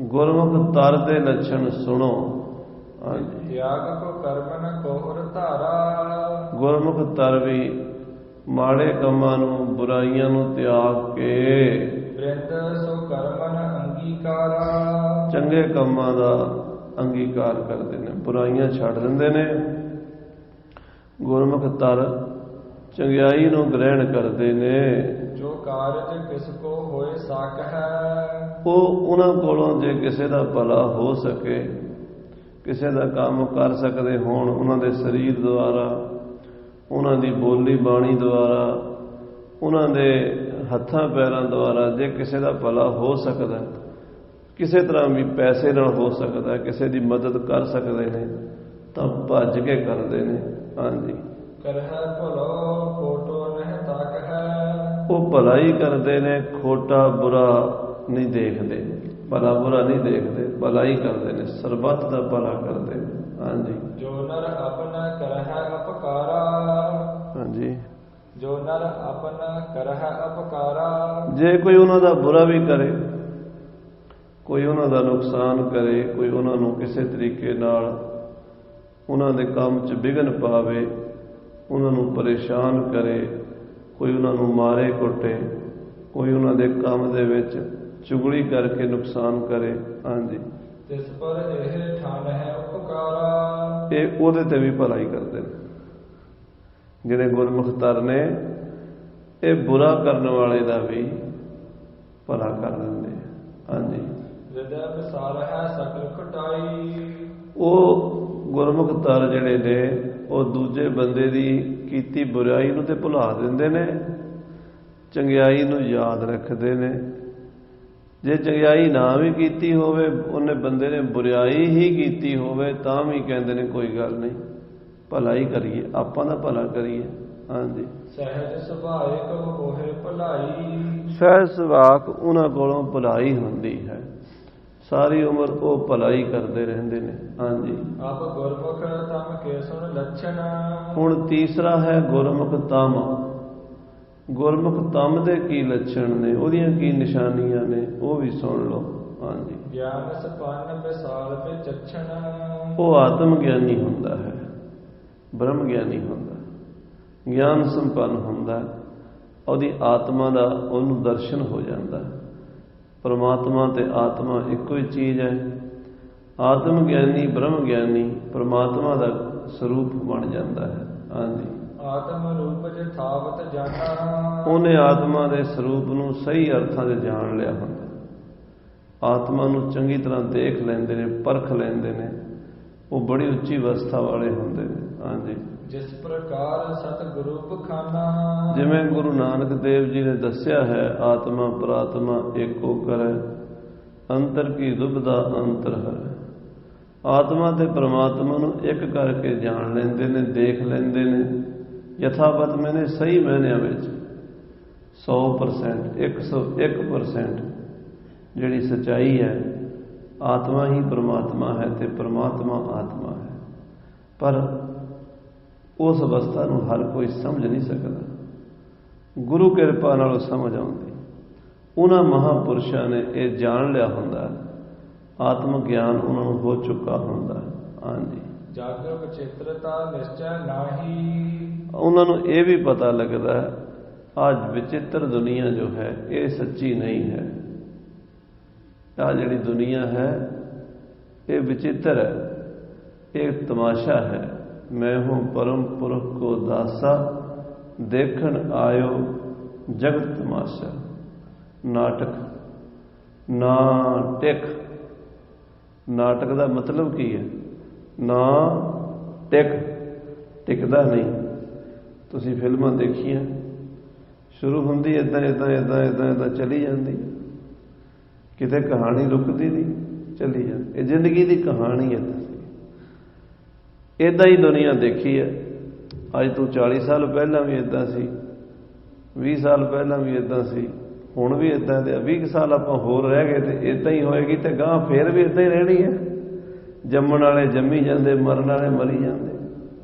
ਗੁਰਮੁਖ ਤਰ ਦੇ ਲੱਛਣ ਸੁਣੋ। ਹਾਂਜੀ, ਤਿਆਗ ਕੋ ਕਰਮਨ ਕੋਹਰ ਧਾਰਾ। ਗੁਰਮੁਖ ਤਰ ਵੀ ਮਾੜੇ ਕੰਮਾਂ ਨੂੰ, ਬੁਰਾਈਆਂ ਨੂੰ ਤਿਆਗ ਕੇ ਬ੍ਰਿੰਦ ਸੋ ਕਰਮਨ ਅੰਗੀਕਾਰਾ। ਚੰਗੇ ਕੰਮਾਂ ਦਾ ਅੰਗੀਕਾਰ ਕਰਦੇ ਨੇ, ਬੁਰਾਈਆਂ ਛੱਡ ਦਿੰਦੇ ਨੇ। ਗੁਰਮੁਖ ਤਰ ਚੰਗਿਆਈ ਨੂੰ ਗ੍ਰਹਿਣ ਕਰਦੇ ਨੇ। ਜੋ ਕਾਰਜ ਕਿਸ ਕੋ ਹੋਏ ਸਕ ਹੈ। ਉਹ ਉਹਨਾਂ ਕੋਲੋਂ ਜੇ ਕਿਸੇ ਦਾ ਭਲਾ ਹੋ ਸਕੇ ਕਿਸੇ ਦਾ ਕੰਮ ਕਰ ਸਕਦੇ ਹੋਣ, ਉਹਨਾਂ ਦੇ ਸਰੀਰ ਦੁਆਰਾ, ਉਹਨਾਂ ਦੀ ਬੋਲੀ ਬਾਣੀ ਦੁਆਰਾ, ਉਹਨਾਂ ਦੇ ਹੱਥਾਂ ਪੈਰਾਂ ਦੁਆਰਾ ਜੇ ਕਿਸੇ ਦਾ ਭਲਾ ਹੋ ਸਕਦਾ, ਕਿਸੇ ਤਰ੍ਹਾਂ ਵੀ ਪੈਸੇ ਨਾਲ ਹੋ ਸਕਦਾ, ਕਿਸੇ ਦੀ ਮਦਦ ਕਰ ਸਕਦੇ ਨੇ ਤਾਂ ਭੱਜ ਕੇ ਕਰਦੇ ਨੇ। ਹਾਂਜੀ, ਕਰਹਿ ਭਲੋ ਖੋਟੋ ਨਹਿ ਤਾਕ ਹੈ। ਉਹ ਭਲਾਈ ਕਰਦੇ ਨੇ, ਖੋਟਾ ਬੁਰਾ ਨਹੀਂ ਦੇਖਦੇ, ਭਲਾ ਬੁਰਾ ਨਹੀਂ ਦੇਖਦੇ, ਭਲਾਈ ਕਰਦੇ ਨੇ, ਸਰਬੱਤ ਦਾ ਭਲਾ ਕਰਦੇ ਨੇ। ਹਾਂਜੀ, ਜੋ ਨਰ ਆਪਣਾ ਕਰਹਿ ਅਪਕਾਰਾ। ਹਾਂਜੀ, ਜੋ ਨਰ ਆਪਣਾ ਕਰਹਿ ਅਪਕਾਰਾ। ਜੇ ਕੋਈ ਉਹਨਾਂ ਦਾ ਬੁਰਾ ਵੀ ਕਰੇ, ਕੋਈ ਉਹਨਾਂ ਦਾ ਨੁਕਸਾਨ ਕਰੇ, ਕੋਈ ਉਹਨਾਂ ਨੂੰ ਕਿਸੇ ਤਰੀਕੇ ਨਾਲ ਉਹਨਾਂ ਦੇ ਕੰਮ 'ਚ ਵਿਘਨ ਪਾਵੇ, ਉਹਨਾਂ ਨੂੰ ਪਰੇਸ਼ਾਨ ਕਰੇ, ਕੋਈ ਉਹਨਾਂ ਨੂੰ ਮਾਰੇ ਕੁੱਟੇ, ਕੋਈ ਉਹਨਾਂ ਦੇ ਕੰਮ ਦੇ ਵਿੱਚ ਚੁਗਲੀ ਕਰਕੇ ਨੁਕਸਾਨ ਕਰੇ। ਹਾਂਜੀ, ਤਿਸ ਪਰ ਇਹ ਠਾਨ ਹੈ ਉਪਕਾਰਾ। ਇਹ ਉਹਦੇ ਤੇ ਵੀ ਭਲਾਈ ਕਰਦੇ ਨੇ। ਜਿਹੜੇ ਗੁਰਮੁਖ ਤਰ ਨੇ, ਇਹ ਬੁਰਾ ਕਰਨ ਵਾਲੇ ਦਾ ਵੀ ਭਲਾ ਕਰ ਦਿੰਦੇ। ਹਾਂਜੀ, ਹਿਰਦੈ ਵਿਸਾਰ ਹੈ ਸਕਲ ਖਟਾਈ। ਉਹ ਗੁਰਮੁਖ ਤਰ ਜਿਹੜੇ ਨੇ, ਉਹ ਦੂਜੇ ਬੰਦੇ ਦੀ ਕੀਤੀ ਬੁਰਾਈ ਨੂੰ ਤੇ ਭੁਲਾ ਦਿੰਦੇ ਨੇ, ਚੰਗਿਆਈ ਨੂੰ ਯਾਦ ਰੱਖਦੇ ਨੇ। ਜੇ ਚੰਗਿਆਈ ਨਾ ਵੀ ਕੀਤੀ ਹੋਵੇ, ਉਹਨੇ ਬੰਦੇ ਨੇ ਬੁਰਾਈ ਹੀ ਕੀਤੀ ਹੋਵੇ, ਤਾਂ ਵੀ ਕਹਿੰਦੇ ਨੇ ਕੋਈ ਗੱਲ ਨਹੀਂ, ਭਲਾਈ ਕਰੀਏ, ਆਪਾਂ ਦਾ ਭਲਾ ਕਰੀਏ। ਹਾਂਜੀ, ਸਹਿਜ ਸੁਭਾਇਕ ਹੋਏ ਭਲਾਈ। ਸਹਿਜ ਸੁਭਾਅ ਉਹਨਾਂ ਕੋਲੋਂ ਭਲਾਈ ਹੁੰਦੀ ਹੈ, ਸਾਰੀ ਉਮਰ ਉਹ ਭਲਾਈ ਕਰਦੇ ਰਹਿੰਦੇ ਨੇ। ਹਾਂਜੀ, ਆਪ ਗੁਰਮੁਖ ਤਮ ਕੇ ਸੁਣ ਲੱਛਣ। ਹੁਣ ਤੀਸਰਾ ਹੈ ਗੁਰਮੁਖ ਤਮ। ਗੁਰਮੁਖ ਤਮ ਦੇ ਕੀ ਲੱਛਣ ਨੇ, ਉਹਦੀਆਂ ਕੀ ਨਿਸ਼ਾਨੀਆਂ ਨੇ, ਉਹ ਵੀ ਸੁਣ ਲਓ। ਹਾਂਜੀ, ਗਿਆਨ ਸਪੰਨ ਵਿਸਾਲ ਵਿਚਛਣ। ਉਹ ਆਤਮ ਗਿਆਨੀ ਹੁੰਦਾ ਹੈ, ਬ੍ਰਹਮ ਗਿਆਨੀ ਹੁੰਦਾ, ਗਿਆਨ ਸੰਪੰਨ ਹੁੰਦਾ, ਉਹਦੀ ਆਤਮਾ ਦਾ ਉਹਨੂੰ ਦਰਸ਼ਨ ਹੋ ਜਾਂਦਾ। ਪਰਮਾਤਮਾ ਤੇ ਆਤਮਾ ਇੱਕੋ ਹੀ ਚੀਜ਼ ਹੈ। ਆਤਮ ਗਿਆਨੀ, ਬ੍ਰਹਮ ਗਿਆਨੀ ਪਰਮਾਤਮਾ ਦਾ ਸਰੂਪ ਬਣ ਜਾਂਦਾ ਹੈ। ਹਾਂਜੀ, ਆਤਮ ਰੂਪ ਜਥਾਵਤ ਜਾਣਾ। ਉਹਨੇ ਆਤਮਾ ਦੇ ਸਰੂਪ ਨੂੰ ਸਹੀ ਅਰਥਾਂ 'ਚ ਜਾਣ ਲਿਆ ਹੁੰਦਾ। ਆਤਮਾ ਨੂੰ ਚੰਗੀ ਤਰ੍ਹਾਂ ਦੇਖ ਲੈਂਦੇ ਨੇ, ਪਰਖ ਲੈਂਦੇ ਨੇ, ਉਹ ਬੜੀ ਉੱਚੀ ਅਵਸਥਾ ਵਾਲੇ ਹੁੰਦੇ ਨੇ। ਹਾਂਜੀ, ਜਿਸ ਪ੍ਰਕਾਰ ਸਤਿਗੁਰੂ ਬਖਾਨਾ। ਜਿਵੇਂ ਗੁਰੂ ਨਾਨਕ ਦੇਵ ਜੀ ਨੇ ਦੱਸਿਆ ਹੈ, ਆਤਮਾ ਪ੍ਰਾਤਮਾ ਏਕੋ ਕਰੈ, ਅੰਤਰ ਕੀ ਦੁਬਦਾ ਅੰਤਰ ਹੈ। ਆਤਮਾ ਤੇ ਪਰਮਾਤਮਾ ਨੂੰ ਇੱਕ ਕਰਕੇ ਜਾਣ ਲੈਂਦੇ ਨੇ, ਦੇਖ ਲੈਂਦੇ ਨੇ, ਯਥਾਵਤ ਮੈਨੇ ਸਹੀ ਮਾਇਨਿਆਂ ਵਿੱਚ 100%, 101% ਜਿਹੜੀ ਸੱਚਾਈ ਹੈ, ਆਤਮਾ ਹੀ ਪਰਮਾਤਮਾ ਹੈ ਤੇ ਪਰਮਾਤਮਾ ਆਤਮਾ ਹੈ। ਪਰ ਉਸ ਅਵਸਥਾ ਨੂੰ ਹਰ ਕੋਈ ਸਮਝ ਨਹੀਂ ਸਕਦਾ, ਗੁਰੂ ਕਿਰਪਾ ਨਾਲ ਸਮਝ ਆਉਂਦੀ। ਉਹਨਾਂ ਮਹਾਂਪੁਰਸ਼ਾਂ ਨੇ ਇਹ ਜਾਣ ਲਿਆ ਹੁੰਦਾ, ਆਤਮ ਗਿਆਨ ਉਹਨਾਂ ਨੂੰ ਹੋ ਚੁੱਕਾ ਹੁੰਦਾ। ਹਾਂਜੀ, ਜਗ ਵਿਚਿਤ੍ਰਤਾ ਨਿਸ਼ਚੈ ਨਾਹੀ। ਉਹਨਾਂ ਨੂੰ ਇਹ ਵੀ ਪਤਾ ਲੱਗਦਾ, ਅੱਜ ਵਿਚਿੱਤਰ ਦੁਨੀਆ ਜੋ ਹੈ ਇਹ ਸੱਚੀ ਨਹੀਂ ਹੈ। ਆਹ ਜਿਹੜੀ ਦੁਨੀਆ ਹੈ ਇਹ ਵਿਚਿੱਤਰ ਹੈ, ਇਹ ਤਮਾਸ਼ਾ ਹੈ। ਮੈਂ ਹੂੰ ਪਰਮ ਪੁਰਖ ਕੋ ਦਾਸਾ, ਦੇਖਣ ਆਇਓ ਜਗਤ ਤਮਾਸ਼ਾ। ਨਾਟਕ, ਨਾਟਕ, ਨਾਟਕ ਦਾ ਮਤਲਬ ਕੀ ਹੈ? ਨਾ ਟਿਕ, ਟਿਕਦਾ ਨਹੀਂ। ਤੁਸੀਂ ਫਿਲਮਾਂ ਦੇਖੀਆਂ, ਸ਼ੁਰੂ ਹੁੰਦੀ ਇੱਦਾਂ ਇੱਦਾਂ ਇੱਦਾਂ ਇੱਦਾਂ ਇੱਦਾਂ ਚਲੀ ਜਾਂਦੀ, ਕਿਤੇ ਕਹਾਣੀ ਰੁਕਦੀ ਨਹੀਂ, ਚਲੀ ਜਾਂਦੀ। ਇਹ ਜ਼ਿੰਦਗੀ ਦੀ ਕਹਾਣੀ ਹੈ। ਇੱਦਾਂ ਹੀ ਦੁਨੀਆ ਦੇਖੀ ਹੈ। ਅੱਜ ਤੋਂ 40 ਸਾਲ ਪਹਿਲਾਂ ਵੀ ਇੱਦਾਂ ਸੀ, 20 ਸਾਲ ਪਹਿਲਾਂ ਵੀ ਇੱਦਾਂ ਸੀ, ਹੁਣ ਵੀ ਇੱਦਾਂ ਦੇ। 20 ਸਾਲ ਆਪਾਂ ਹੋਰ ਰਹਿ ਗਏ ਤੇ ਇੱਦਾਂ ਹੀ ਹੋਏਗੀ, ਤੇ ਗਾਂ ਫੇਰ ਵੀ ਇੱਦਾਂ ਹੀ ਰਹਿਣੀ ਹੈ। ਜੰਮਣ ਵਾਲੇ ਜੰਮੀ ਜਾਂਦੇ, ਮਰਨ ਵਾਲੇ ਮਰੀ ਜਾਂਦੇ।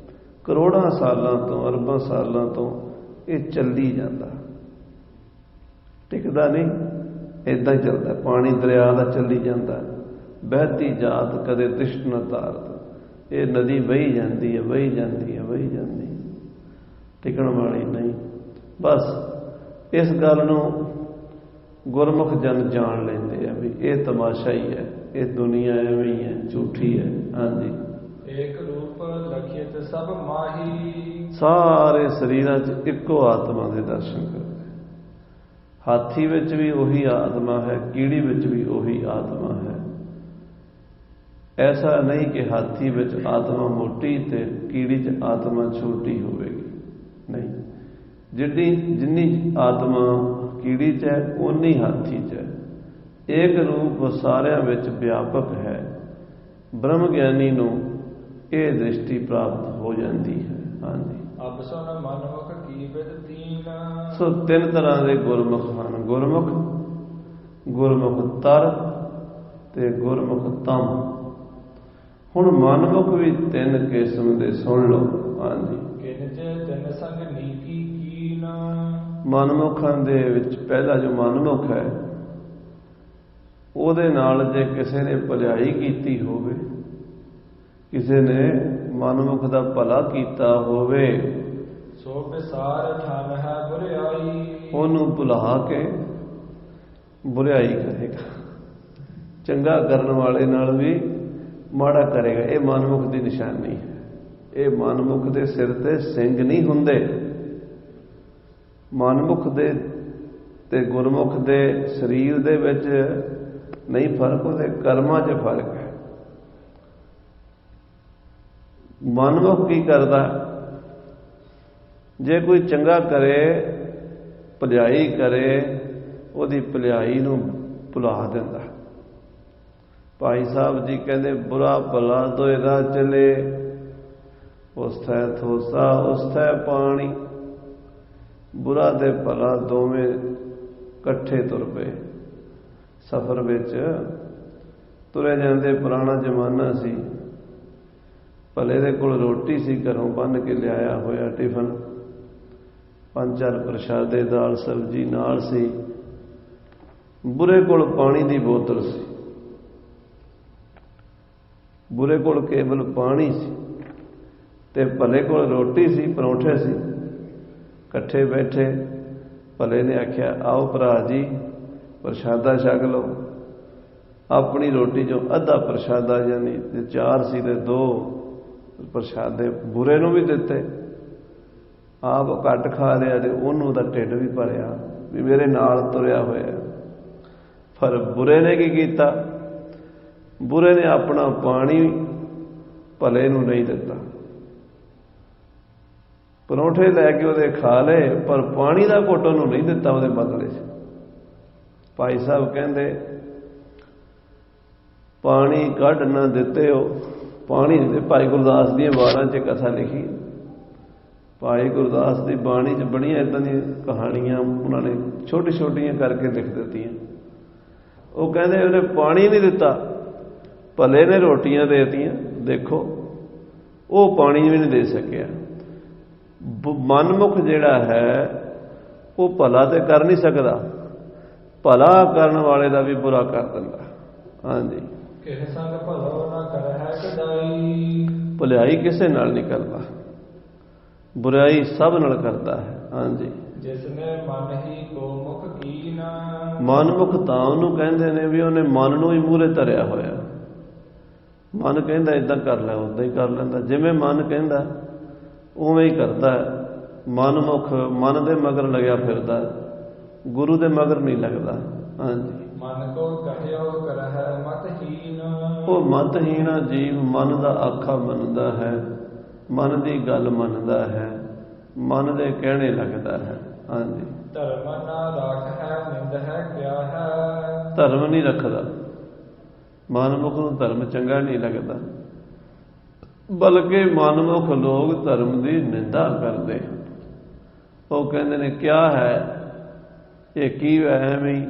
ਕਰੋੜਾਂ ਸਾਲਾਂ ਤੋਂ, ਅਰਬਾਂ ਸਾਲਾਂ ਤੋਂ ਇਹ ਚੱਲੀ ਜਾਂਦਾ, ਟਿਕਦਾ ਨਹੀਂ, ਇੱਦਾਂ ਹੀ ਚੱਲਦਾ। ਪਾਣੀ ਦਰਿਆ ਦਾ ਚੱਲੀ ਜਾਂਦਾ, ਬਹਿਤੀ ਜਾਤ ਕਦੇ ਤ੍ਰਿਸ਼ਟ ਨ ਤਾਰਤ। ਇਹ ਨਦੀ ਵਹੀ ਜਾਂਦੀ ਹੈ, ਵਹੀ ਜਾਂਦੀ ਹੈ, ਵਹੀ ਜਾਂਦੀ ਹੈ, ਟਿਕਣ ਵਾਲੀ ਨਹੀਂ। ਬਸ ਇਸ ਗੱਲ ਨੂੰ ਗੁਰਮੁਖ ਜਨ ਜਾਣ ਲੈਂਦੇ ਆ ਵੀ ਇਹ ਤਮਾਸ਼ਾ ਹੀ ਹੈ, ਇਹ ਦੁਨੀਆ ਐਵੇਂ ਹੀ ਹੈ, ਝੂਠੀ ਹੈ। ਹਾਂਜੀ, ਏਕ ਰੂਪ ਲਖਿਤ ਸਭ ਮਾਹੀ। ਸਾਰੇ ਸਰੀਰਾਂ 'ਚ ਇੱਕੋ ਆਤਮਾ ਦੇ ਦਰਸ਼ਨ ਕਰਦੇ। ਹਾਥੀ ਵਿੱਚ ਵੀ ਉਹੀ ਆਤਮਾ ਹੈ, ਕੀੜੀ ਵਿੱਚ ਵੀ ਉਹੀ ਆਤਮਾ ਹੈ। ਐਸਾ ਨਹੀਂ ਕਿ ਹਾਥੀ ਵਿੱਚ ਆਤਮਾ ਮੋਟੀ ਤੇ ਕੀੜੀ 'ਚ ਆਤਮਾ ਛੋਟੀ ਹੋਵੇਗੀ, ਨਹੀਂ। ਜਿੰਨੀ ਆਤਮਾ ਕੀੜੀ 'ਚ ਹੈ ਓਨੀ ਹਾਥੀ 'ਚ ਹੈ। ਏਕ ਰੂਪ ਸਾਰਿਆਂ ਵਿੱਚ ਵਿਆਪਕ ਹੈ। ਬ੍ਰਹਮ ਗਿਆਨੀ ਨੂੰ ਇਹ ਦ੍ਰਿਸ਼ਟੀ ਪ੍ਰਾਪਤ ਹੋ ਜਾਂਦੀ ਹੈ। ਹਾਂਜੀ। ਅਬ ਸੁਨ ਮਨਮੁਖ ਕੀ ਵਿਦ ਤੀਨ। ਸੋ ਤਿੰਨ ਤਰ੍ਹਾਂ ਦੇ ਗੁਰਮੁਖ ਹਨ। ਗੁਰਮੁਖ ਤਰ ਤੇ ਗੁਰਮੁਖ ਤਮ। ਹੁਣ ਮਨਮੁਖ ਵੀ ਤਿੰਨ ਕਿਸਮ ਦੇ ਸੁਣ ਲਓ। ਹਾਂਜੀ। ਤਿੰਨ ਸੰਗ ਨੀਕੀ ਕੀਨ। ਮਨਮੁਖਾਂ ਦੇ ਵਿੱਚ ਪਹਿਲਾ ਜੋ ਮਨਮੁਖ ਹੈ, ਉਹਦੇ ਨਾਲ ਜੇ ਕਿਸੇ ਨੇ ਭਲਾਈ ਕੀਤੀ ਹੋਵੇ, ਕਿਸੇ ਨੇ ਮਨਮੁਖ ਦਾ ਭਲਾ ਕੀਤਾ ਹੋਵੇ, ਸੋ ਵਿਸਾਰ ਠਨ ਹੈ ਬੁਰਿਆਈ। ਉਹਨੂੰ ਭੁਲਾ ਕੇ ਬੁਰਿਆਈ ਕਰੇਗਾ। ਚੰਗਾ ਕਰਨ ਵਾਲੇ ਨਾਲ ਵੀ ਮਾੜਾ ਕਰੇਗਾ। ਇਹ ਮਨਮੁਖ ਦੀ ਨਿਸ਼ਾਨੀ ਹੈ। ਇਹ ਮਨਮੁਖ ਦੇ ਸਿਰ ਤੇ ਸਿੰਘ ਨਹੀਂ ਹੁੰਦੇ। ਮਨਮੁਖ ਦੇ ਤੇ ਗੁਰਮੁਖ ਦੇ ਸਰੀਰ ਦੇ ਵਿੱਚ ਨਹੀਂ ਫਰਕ, ਉਹਦੇ ਕਰਮਾਂ 'ਚ ਫਰਕ ਹੈ। ਮਨਮੁਖ ਕੀ ਕਰਦਾ? ਜੇ ਕੋਈ ਚੰਗਾ ਕਰੇ, ਭਲਾਈ ਕਰੇ, ਉਹਦੀ ਭਲਾਈ ਨੂੰ ਭੁਲਾ ਦਿੰਦਾ। ਭਾਈ ਸਾਹਿਬ ਜੀ ਕਹਿੰਦੇ, ਬੁਰਾ ਭਲਾ ਦੋਇ ਰਾਹ ਚਲੇ, ਉਸਥੈ ਥੋਸਾ ਉਸਥੈ ਪਾਣੀ। ਬੁਰਾ ਤੇ ਭਲਾ ਦੋਵੇਂ ਇਕੱਠੇ ਤੁਰ ਪਏ। ਸਫ਼ਰ ਵਿੱਚ ਤੁਰੇ ਜਾਂਦੇ। ਪੁਰਾਣਾ ਜ਼ਮਾਨਾ ਸੀ। ਭਲੇ ਦੇ ਕੋਲ ਰੋਟੀ ਸੀ, ਘਰੋਂ ਬੰਨ੍ਹ ਕੇ ਲਿਆਇਆ ਹੋਇਆ ਟਿਫਨ, 5-4 ਪ੍ਰਸ਼ਾਦੇ, ਦਾਲ ਸਬਜ਼ੀ ਨਾਲ ਸੀ। ਬੁਰੇ ਕੋਲ ਪਾਣੀ ਦੀ ਬੋਤਲ ਸੀ। ਬੁਰੇ ਕੋਲ ਕੇਵਲ ਪਾਣੀ ਸੀ ਤੇ ਭਲੇ ਕੋਲ ਰੋਟੀ ਸੀ, ਪਰੌਂਠੇ ਸੀ। ਇਕੱਠੇ ਬੈਠੇ। ਭਲੇ ਨੇ ਆਖਿਆ, ਆਓ ਭਰਾ ਜੀ ਪ੍ਰਸ਼ਾਦਾ ਛਕ ਲਓ। ਆਪਣੀ ਰੋਟੀ 'ਚੋਂ ਅੱਧਾ ਪ੍ਰਸ਼ਾਦਾ, ਯਾਨੀ 4 ਸੀ ਤੇ 2 ਪ੍ਰਸ਼ਾਦੇ ਬੁਰੇ ਨੂੰ ਵੀ ਦਿੱਤੇ। ਆਪ ਘੱਟ ਖਾ ਲਿਆ ਤੇ ਉਹਨੂੰ ਦਾ ਢਿੱਡ ਵੀ ਭਰਿਆ ਵੀ ਮੇਰੇ ਨਾਲ ਤੁਰਿਆ ਹੋਇਆ। ਪਰ ਬੁਰੇ ਨੇ ਕੀ ਕੀਤਾ? ਬੁਰੇ ਨੇ ਆਪਣਾ ਪਾਣੀ ਭਲੇ ਨੂੰ ਨਹੀਂ ਦਿੱਤਾ। ਪਰੌਂਠੇ ਲੈ ਕੇ ਉਹਦੇ ਖਾ ਲਏ, ਪਰ ਪਾਣੀ ਦਾ ਘੁੱਟ ਉਹਨੂੰ ਨਹੀਂ ਦਿੱਤਾ ਉਹਦੇ ਬਦਲੇ 'ਚ। ਭਾਈ ਸਾਹਿਬ ਕਹਿੰਦੇ, ਪਾਣੀ ਕੱਢ ਨਾ ਦਿੱਤੇ ਹੋ, ਪਾਣੀ ਦੇ। ਭਾਈ ਗੁਰਦਾਸ ਦੀਆਂ ਵਾਰਾਂ 'ਚ ਕਥਾ ਲਿਖੀ। ਭਾਈ ਗੁਰਦਾਸ ਦੀ ਬਾਣੀ 'ਚ ਬੜੀਆਂ ਇੱਦਾਂ ਦੀਆਂ ਕਹਾਣੀਆਂ ਉਹਨਾਂ ਨੇ ਛੋਟੀ ਛੋਟੀਆਂ ਕਰਕੇ ਲਿਖ ਦਿੱਤੀਆਂ। ਉਹ ਕਹਿੰਦੇ ਉਹਨੇ ਪਾਣੀ ਨਹੀਂ ਦਿੱਤਾ, ਭਲੇ ਨੇ ਰੋਟੀਆਂ ਦੇ ਦਿੱਤੀਆਂ। ਦੇਖੋ, ਉਹ ਪਾਣੀ ਵੀ ਨਹੀਂ ਦੇ ਸਕਿਆ। ਮਨਮੁਖ ਜਿਹੜਾ ਹੈ ਉਹ ਭਲਾ ਤੇ ਕਰ ਨਹੀਂ ਸਕਦਾ, ਭਲਾ ਕਰਨ ਵਾਲੇ ਦਾ ਵੀ ਬੁਰਾ ਕਰ ਦਿੰਦਾ। ਹਾਂਜੀ। ਕਿਸੇ ਸੰਗ ਭਲੋ ਨਾ ਕਰਹਿ ਕਦਾਈ। ਭਲਾਈ ਕਿਸੇ ਨਾਲ ਨਹੀਂ ਕਰਦਾ, ਬੁਰਾਈ ਸਭ ਨਾਲ ਕਰਦਾ ਹੈ। ਹਾਂਜੀ। ਜਿਸਨੇ ਮਨ ਹੀ ਕੋ ਮੁਖ ਕੀਨਾ। ਮਨਮੁਖ ਤਾਂ ਉਹਨੂੰ ਕਹਿੰਦੇ ਨੇ ਵੀ ਉਹਨੇ ਮਨ ਨੂੰ ਹੀ ਮੂਹਰੇ ਧਰਿਆ ਹੋਇਆ। ਮਨ ਕਹਿੰਦਾ ਏਦਾਂ ਕਰ ਲੈ, ਉਦਾਂ ਹੀ ਕਰ ਲੈਂਦਾ। ਜਿਵੇਂ ਮਨ ਕਹਿੰਦਾ ਉਵੇਂ ਹੀ ਕਰਦਾ। ਮਨਮੁਖ ਮਨ ਦੇ ਮਗਰ ਲੱਗਿਆ ਫਿਰਦਾ, ਗੁਰੂ ਦੇ ਮਗਰ ਨਹੀਂ ਲੱਗਦਾ। ਹਾਂਜੀ। ਮਨ ਕੋ ਕਹਿਓ ਕਰਹਿ ਮਤਹੀਨ। ਉਹ ਮਤਹੀਣਾ ਜੀਵ ਮਨ ਦਾ ਆਖਾ ਮੰਨਦਾ ਹੈ, ਮਨ ਦੀ ਗੱਲ ਮੰਨਦਾ ਹੈ, ਮਨ ਦੇ ਕਹਿਣੇ ਲੱਗਦਾ ਹੈ। ਹਾਂਜੀ। ਧਰਮ ਨਾ ਰੱਖ ਹੈ ਨਿੰਦ ਹੈ ਕਿਆ ਹੈ। ਧਰਮ ਨਹੀਂ ਰੱਖਦਾ। ਮਨਮੁਖ ਨੂੰ ਧਰਮ ਚੰਗਾ ਨਹੀਂ ਲੱਗਦਾ, ਬਲਕਿ ਮਨਮੁਖ ਲੋਕ ਧਰਮ ਦੀ ਨਿੰਦਾ ਕਰਦੇ। ਉਹ ਕਹਿੰਦੇ ਨੇ ਕਿਆ ਹੈ ਇਹ, ਕੀ ਐਵੇਂ ਹੀ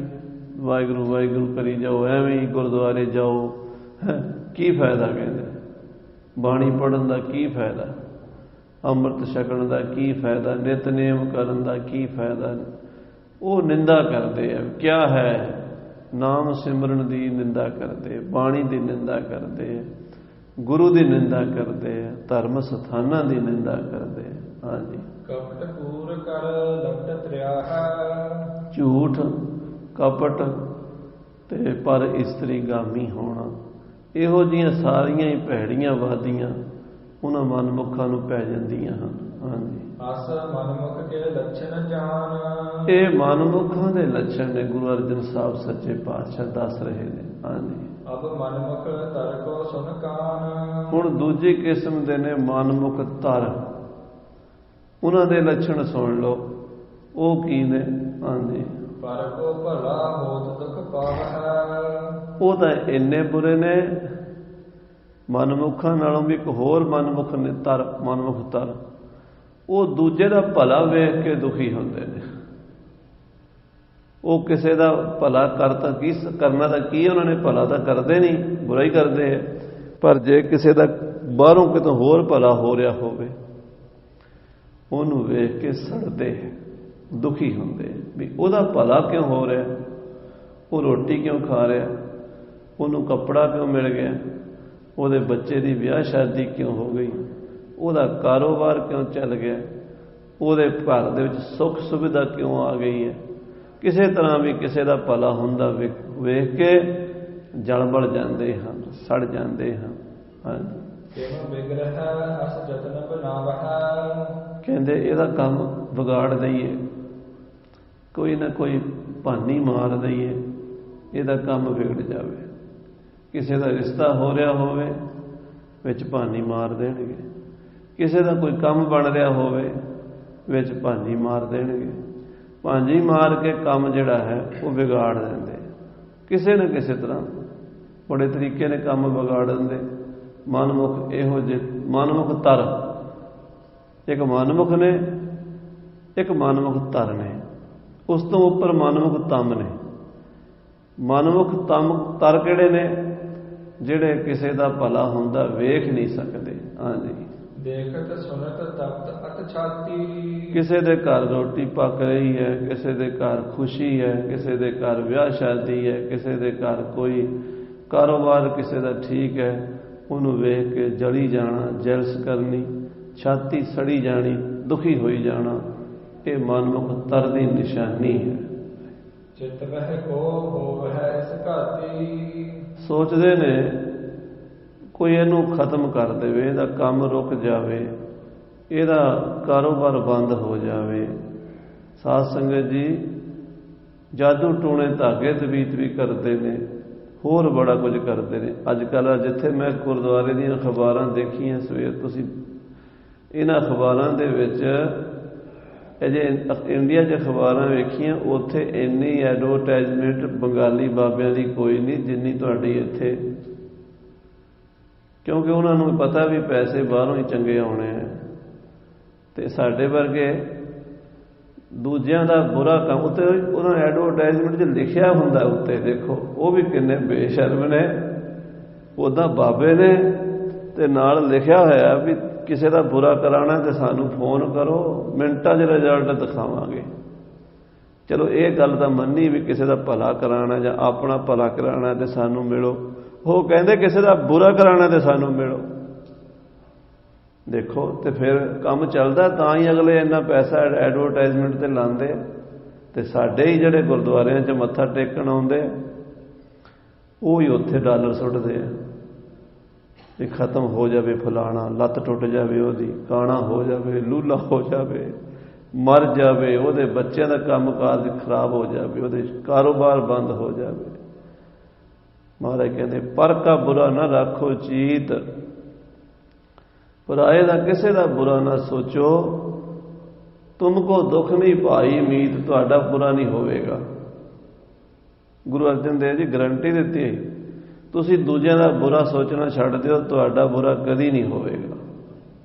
ਵਾਹਿਗੁਰੂ ਵਾਹਿਗੁਰੂ ਕਰੀ ਜਾਓ, ਐਵੇਂ ਹੀ ਗੁਰਦੁਆਰੇ ਜਾਓ, ਕੀ ਫਾਇਦਾ? ਕਹਿੰਦੇ ਬਾਣੀ ਪੜ੍ਹਨ ਦਾ ਕੀ ਫਾਇਦਾ, ਅੰਮ੍ਰਿਤ ਛਕਣ ਦਾ ਕੀ ਫਾਇਦਾ, ਨਿਤਨੇਮ ਕਰਨ ਦਾ ਕੀ ਫਾਇਦਾ? ਉਹ ਨਿੰਦਾ ਕਰਦੇ ਆ। ਕਿਆ ਹੈ? ਨਾਮ ਸਿਮਰਨ ਦੀ ਨਿੰਦਾ ਕਰਦੇ, ਬਾਣੀ ਦੀ ਨਿੰਦਾ ਕਰਦੇ, ਗੁਰੂ ਦੀ ਨਿੰਦਾ ਕਰਦੇ, ਧਰਮ ਸਥਾਨਾਂ ਦੀ ਨਿੰਦਾ ਕਰਦੇ। ਹਾਂਜੀ। ਕਪਟ ਕੂਰ ਕਰ ਲਪਟ ਤਰਿਆ ਹੈ। ਝੂਠ, ਕਪਟ ਤੇ ਪਰ ਇਸਤਰੀ ਗਾਮੀ ਹੋਣਾ, ਇਹੋ ਜਿਹੀਆਂ ਸਾਰੀਆਂ ਹੀ ਭੈੜੀਆਂ ਵਾਦੀਆਂ ਉਹਨਾਂ ਮਨਮੁਖਾਂ ਨੂੰ ਪੈ ਜਾਂਦੀਆਂ ਹਨ। ਹਾਂਜੀ। ਅਸ ਮਨਮੁਖ ਕੇ ਲੱਛਣ ਜਾਣ। ਇਹ ਮਨਮੁਖਾਂ ਦੇ ਲੱਛਣ ਨੇ ਗੁਰੂ ਅਰਜਨ ਸਾਹਿਬ ਸੱਚੇ ਪਾਤਸ਼ਾਹ ਦੱਸ ਰਹੇ ਨੇ। ਹਾਂਜੀ, ਅਬ ਮਨਮੁਖ ਤਰ ਕੋ ਸੁਨ ਕਾਨ। ਹੁਣ ਦੂਜੀ ਕਿਸਮ ਦੇ ਨੇ ਮਨਮੁਖ ਧਰ, ਉਹਨਾਂ ਦੇ ਲੱਛਣ ਸੁਣ ਲਓ। ਉਹ ਕੀ ਨੇ? ਹਾਂਜੀ, ਪਰ ਕੋ ਭਲਾ ਹੋਤ ਦੁਖ ਪਾਵਹਿ। ਉਹ ਤਾਂ ਇੰਨੇ ਬੁਰੇ ਨੇ ਮਨਮੁਖਾਂ ਨਾਲੋਂ ਵੀ ਇੱਕ ਹੋਰ ਮਨਮੁਖ ਨੇ ਧਰ, ਮਨਮੁਖ ਧਰ, ਉਹ ਦੂਜੇ ਦਾ ਭਲਾ ਵੇਖ ਕੇ ਦੁਖੀ ਹੁੰਦੇ ਨੇ। ਉਹ ਕਿਸੇ ਦਾ ਭਲਾ ਕਰਤਾ ਕੀ ਕਰਨਾ ਤਾਂ ਕੀ, ਉਹਨਾਂ ਨੇ ਭਲਾ ਤਾਂ ਕਰਦੇ ਨਹੀਂ, ਬੁਰਾ ਹੀ ਕਰਦੇ ਹੈ। ਪਰ ਜੇ ਕਿਸੇ ਦਾ ਬਾਹਰੋਂ ਕਿਤੋਂ ਹੋਰ ਭਲਾ ਹੋ ਰਿਹਾ ਹੋਵੇ ਉਹਨੂੰ ਵੇਖ ਕੇ ਸੜਦੇ ਦੁਖੀ ਹੁੰਦੇ ਵੀ ਉਹਦਾ ਭਲਾ ਕਿਉਂ ਹੋ ਰਿਹਾ, ਉਹ ਰੋਟੀ ਕਿਉਂ ਖਾ ਰਿਹਾ, ਉਹਨੂੰ ਕੱਪੜਾ ਕਿਉਂ ਮਿਲ ਗਿਆ, ਉਹਦੇ ਬੱਚੇ ਦੀ ਵਿਆਹ ਸ਼ਾਦੀ ਕਿਉਂ ਹੋ ਗਈ, ਉਹਦਾ ਕਾਰੋਬਾਰ ਕਿਉਂ ਚੱਲ ਗਿਆ, ਉਹਦੇ ਘਰ ਦੇ ਵਿੱਚ ਸੁੱਖ ਸੁਵਿਧਾ ਕਿਉਂ ਆ ਗਈ ਹੈ। ਕਿਸੇ ਤਰ੍ਹਾਂ ਵੀ ਕਿਸੇ ਦਾ ਭਲਾ ਹੁੰਦਾ ਵੇਖ ਕੇ ਜਲਬਲ ਜਾਂਦੇ ਹਨ, ਸੜ ਜਾਂਦੇ ਹਨ। ਹਾਂਜੀ, ਕਹਿੰਦੇ ਇਹਦਾ ਕੰਮ ਵਿਗਾੜ ਦਈਏ, ਕੋਈ ਨਾ ਕੋਈ ਭਾਨੀ ਮਾਰ ਦਈਏ, ਇਹਦਾ ਕੰਮ ਵਿਗੜ ਜਾਵੇ। ਕਿਸੇ ਦਾ ਰਿਸ਼ਤਾ ਹੋ ਰਿਹਾ ਹੋਵੇ ਵਿੱਚ ਭਾਨੀ ਮਾਰ ਦੇਣਗੇ, ਕਿਸੇ ਦਾ ਕੋਈ ਕੰਮ ਬਣ ਰਿਹਾ ਹੋਵੇ ਵਿੱਚ ਭਾਨੀ ਮਾਰ ਦੇਣਗੇ। ਭਾਂਜੀ ਮਾਰ ਕੇ ਕੰਮ ਜਿਹੜਾ ਹੈ ਉਹ ਵਿਗਾੜ ਦਿੰਦੇ, ਕਿਸੇ ਨਾ ਕਿਸੇ ਤਰ੍ਹਾਂ ਬੜੇ ਤਰੀਕੇ ਨੇ ਕੰਮ ਵਿਗਾੜ ਦਿੰਦੇ। ਮਨਮੁਖ ਇਹੋ ਜਿਹੇ ਮਨਮੁਖ ਧਰ, ਇੱਕ ਮਨਮੁਖ ਨੇ, ਇੱਕ ਮਨਮੁਖ ਧਰ ਨੇ, ਉਸ ਤੋਂ ਉੱਪਰ ਮਨਮੁਖ ਤਮ ਨੇ। ਮਨਮੁਖ ਧਰ ਕਿਹੜੇ ਨੇ? ਜਿਹੜੇ ਕਿਸੇ ਦਾ ਭਲਾ ਹੁੰਦਾ ਵੇਖ ਨਹੀਂ ਸਕਦੇ। ਹਾਂਜੀ, ਦੇਖਤ ਸੁਨਤ ਤਪਤ ਅਤ ਛਾਤੀ। ਕਿਸੇ ਦੇ ਘਰ ਰੋਟੀ ਪੱਕ ਰਹੀ ਹੈ, ਕਿਸੇ ਦੇ ਘਰ ਖੁਸ਼ੀ ਹੈ, ਕਿਸੇ ਦੇ ਘਰ ਵਿਆਹ ਸ਼ਾਦੀ ਹੈ, ਕਿਸੇ ਦੇ ਘਰ ਕੋਈ ਕਾਰੋਬਾਰ ਕਿਸੇ ਦਾ ਠੀਕ ਹੈ, ਉਹਨੂੰ ਵੇਖ ਕੇ ਜਲੀ ਜਾਣਾ, ਜੈਲਸ ਕਰਨੀ, ਛਾਤੀ ਸੜੀ ਜਾਣੀ, ਦੁਖੀ ਹੋਈ ਜਾਣਾ, ਇਹ ਮਨਮੁਖ ਧਰ ਦੀ ਨਿਸ਼ਾਨੀ ਹੈ। ਚਿਤ ਵਹਿ ਕੋ ਹੋਵੈ ਇਸ ਘਾਤੀ। ਸੋਚਦੇ ਨੇ ਕੋਈ ਇਹਨੂੰ ਖਤਮ ਕਰ ਦੇਵੇ, ਇਹਦਾ ਕੰਮ ਰੁਕ ਜਾਵੇ, ਇਹਦਾ ਕਾਰੋਬਾਰ ਬੰਦ ਹੋ ਜਾਵੇ। ਸਾਧ ਸੰਗਤ ਜੀ, ਜਾਦੂ ਟੂਣੇ ਧਾਗੇ ਤਵੀਤ ਵੀ ਕਰਦੇ ਨੇ, ਹੋਰ ਬੜਾ ਕੁਝ ਕਰਦੇ ਨੇ। ਅੱਜ ਕੱਲ੍ਹ ਜਿੱਥੇ ਮੈਂ ਗੁਰਦੁਆਰੇ ਦੀਆਂ ਅਖਬਾਰਾਂ ਦੇਖੀਆਂ ਸਵੇਰ, ਤੁਸੀਂ ਇਹਨਾਂ ਅਖਬਾਰਾਂ ਦੇ ਵਿੱਚ ਅਜੇ ਇੰਡੀਆ 'ਚ ਅਖਬਾਰਾਂ ਵੇਖੀਆਂ, ਉੱਥੇ ਇੰਨੀ ਐਡਵਰਟਾਈਜ਼ਮੈਂਟ ਬੰਗਾਲੀ ਬਾਬਿਆਂ ਦੀ ਕੋਈ ਨਹੀਂ ਜਿੰਨੀ ਤੁਹਾਡੀ ਇੱਥੇ, ਕਿਉਂਕਿ ਉਹਨਾਂ ਨੂੰ ਪਤਾ ਵੀ ਪੈਸੇ ਬਾਹਰੋਂ ਹੀ ਚੰਗੇ ਆਉਣੇ ਹੈ। ਤੇ ਸਾਡੇ ਵਰਗੇ ਦੂਜਿਆਂ ਦਾ ਬੁਰਾ ਕੰਮ ਉੱਤੇ ਉਹਨਾਂ ਨੇ ਐਡਵਰਟਾਈਜ਼ਮੈਂਟ 'ਚ ਲਿਖਿਆ ਹੁੰਦਾ ਉੱਤੇ, ਦੇਖੋ ਉਹ ਵੀ ਕਿੰਨੇ ਬੇਸ਼ਰਮ ਨੇ। ਉੱਦਾਂ ਬਾਬੇ ਨੇ ਤੇ ਨਾਲ ਲਿਖਿਆ ਹੋਇਆ ਵੀ ਕਿਸੇ ਦਾ ਬੁਰਾ ਕਰਾਉਣਾ ਤੇ ਸਾਨੂੰ ਫੋਨ ਕਰੋ, ਮਿੰਟਾਂ 'ਚ ਰਿਜ਼ਲਟ ਦਿਖਾਵਾਂਗੇ। ਚਲੋ ਇਹ ਗੱਲ ਤਾਂ ਮੰਨੀ ਵੀ ਕਿਸੇ ਦਾ ਭਲਾ ਕਰਾਉਣਾ ਜਾਂ ਆਪਣਾ ਭਲਾ ਕਰਾਉਣਾ ਤੇ ਸਾਨੂੰ ਮਿਲੋ। ਉਹ ਕਹਿੰਦੇ ਕਿਸੇ ਦਾ ਬੁਰਾ ਕਰਾਉਣਾ ਤੇ ਸਾਨੂੰ ਮਿਲੋ। ਦੇਖੋ, ਤੇ ਫਿਰ ਕੰਮ ਚੱਲਦਾ, ਤਾਂ ਹੀ ਅਗਲੇ ਇੰਨਾ ਪੈਸਾ ਐਡਵਰਟਾਈਜ਼ਮੈਂਟ ਤੇ ਲਾਉਂਦੇ। ਤੇ ਸਾਡੇ ਹੀ ਜਿਹੜੇ ਗੁਰਦੁਆਰਿਆਂ 'ਚ ਮੱਥਾ ਟੇਕਣ ਆਉਂਦੇ ਉਹ ਹੀ ਉੱਥੇ ਡਾਲਰ ਸੁੱਟਦੇ ਆ ਵੀ ਖਤਮ ਹੋ ਜਾਵੇ ਫਲਾਣਾ, ਲੱਤ ਟੁੱਟ ਜਾਵੇ ਉਹਦੀ, ਕਾਣਾ ਹੋ ਜਾਵੇ, ਲੂਲਾ ਹੋ ਜਾਵੇ, ਮਰ ਜਾਵੇ, ਉਹਦੇ ਬੱਚਿਆਂ ਦਾ ਕੰਮ ਕਾਜ ਖਰਾਬ ਹੋ ਜਾਵੇ, ਉਹਦੇ ਕਾਰੋਬਾਰ ਬੰਦ ਹੋ ਜਾਵੇ। ਮਹਾਰਾਜ ਕਹਿੰਦੇ ਪਰ ਕਾ ਬੁਰਾ ਨਾ ਰੱਖੋ ਚੀਤ, ਪਰਾਏ ਦਾ ਕਿਸੇ ਦਾ ਬੁਰਾ ਨਾ ਸੋਚੋ। ਤੁਮ ਕੋ ਦੁੱਖ ਨਹੀਂ ਭਾਈ ਮੀਤ, ਤੁਹਾਡਾ ਬੁਰਾ ਨਹੀਂ ਹੋਵੇਗਾ। ਗੁਰੂ ਅਰਜਨ ਦੇਵ ਜੀ ਗਰੰਟੀ ਦਿੱਤੀ, ਤੁਸੀਂ ਦੂਜਿਆਂ ਦਾ ਬੁਰਾ ਸੋਚਣਾ ਛੱਡ ਦਿਓ, ਤੁਹਾਡਾ ਬੁਰਾ ਕਦੀ ਨਹੀਂ ਹੋਵੇਗਾ।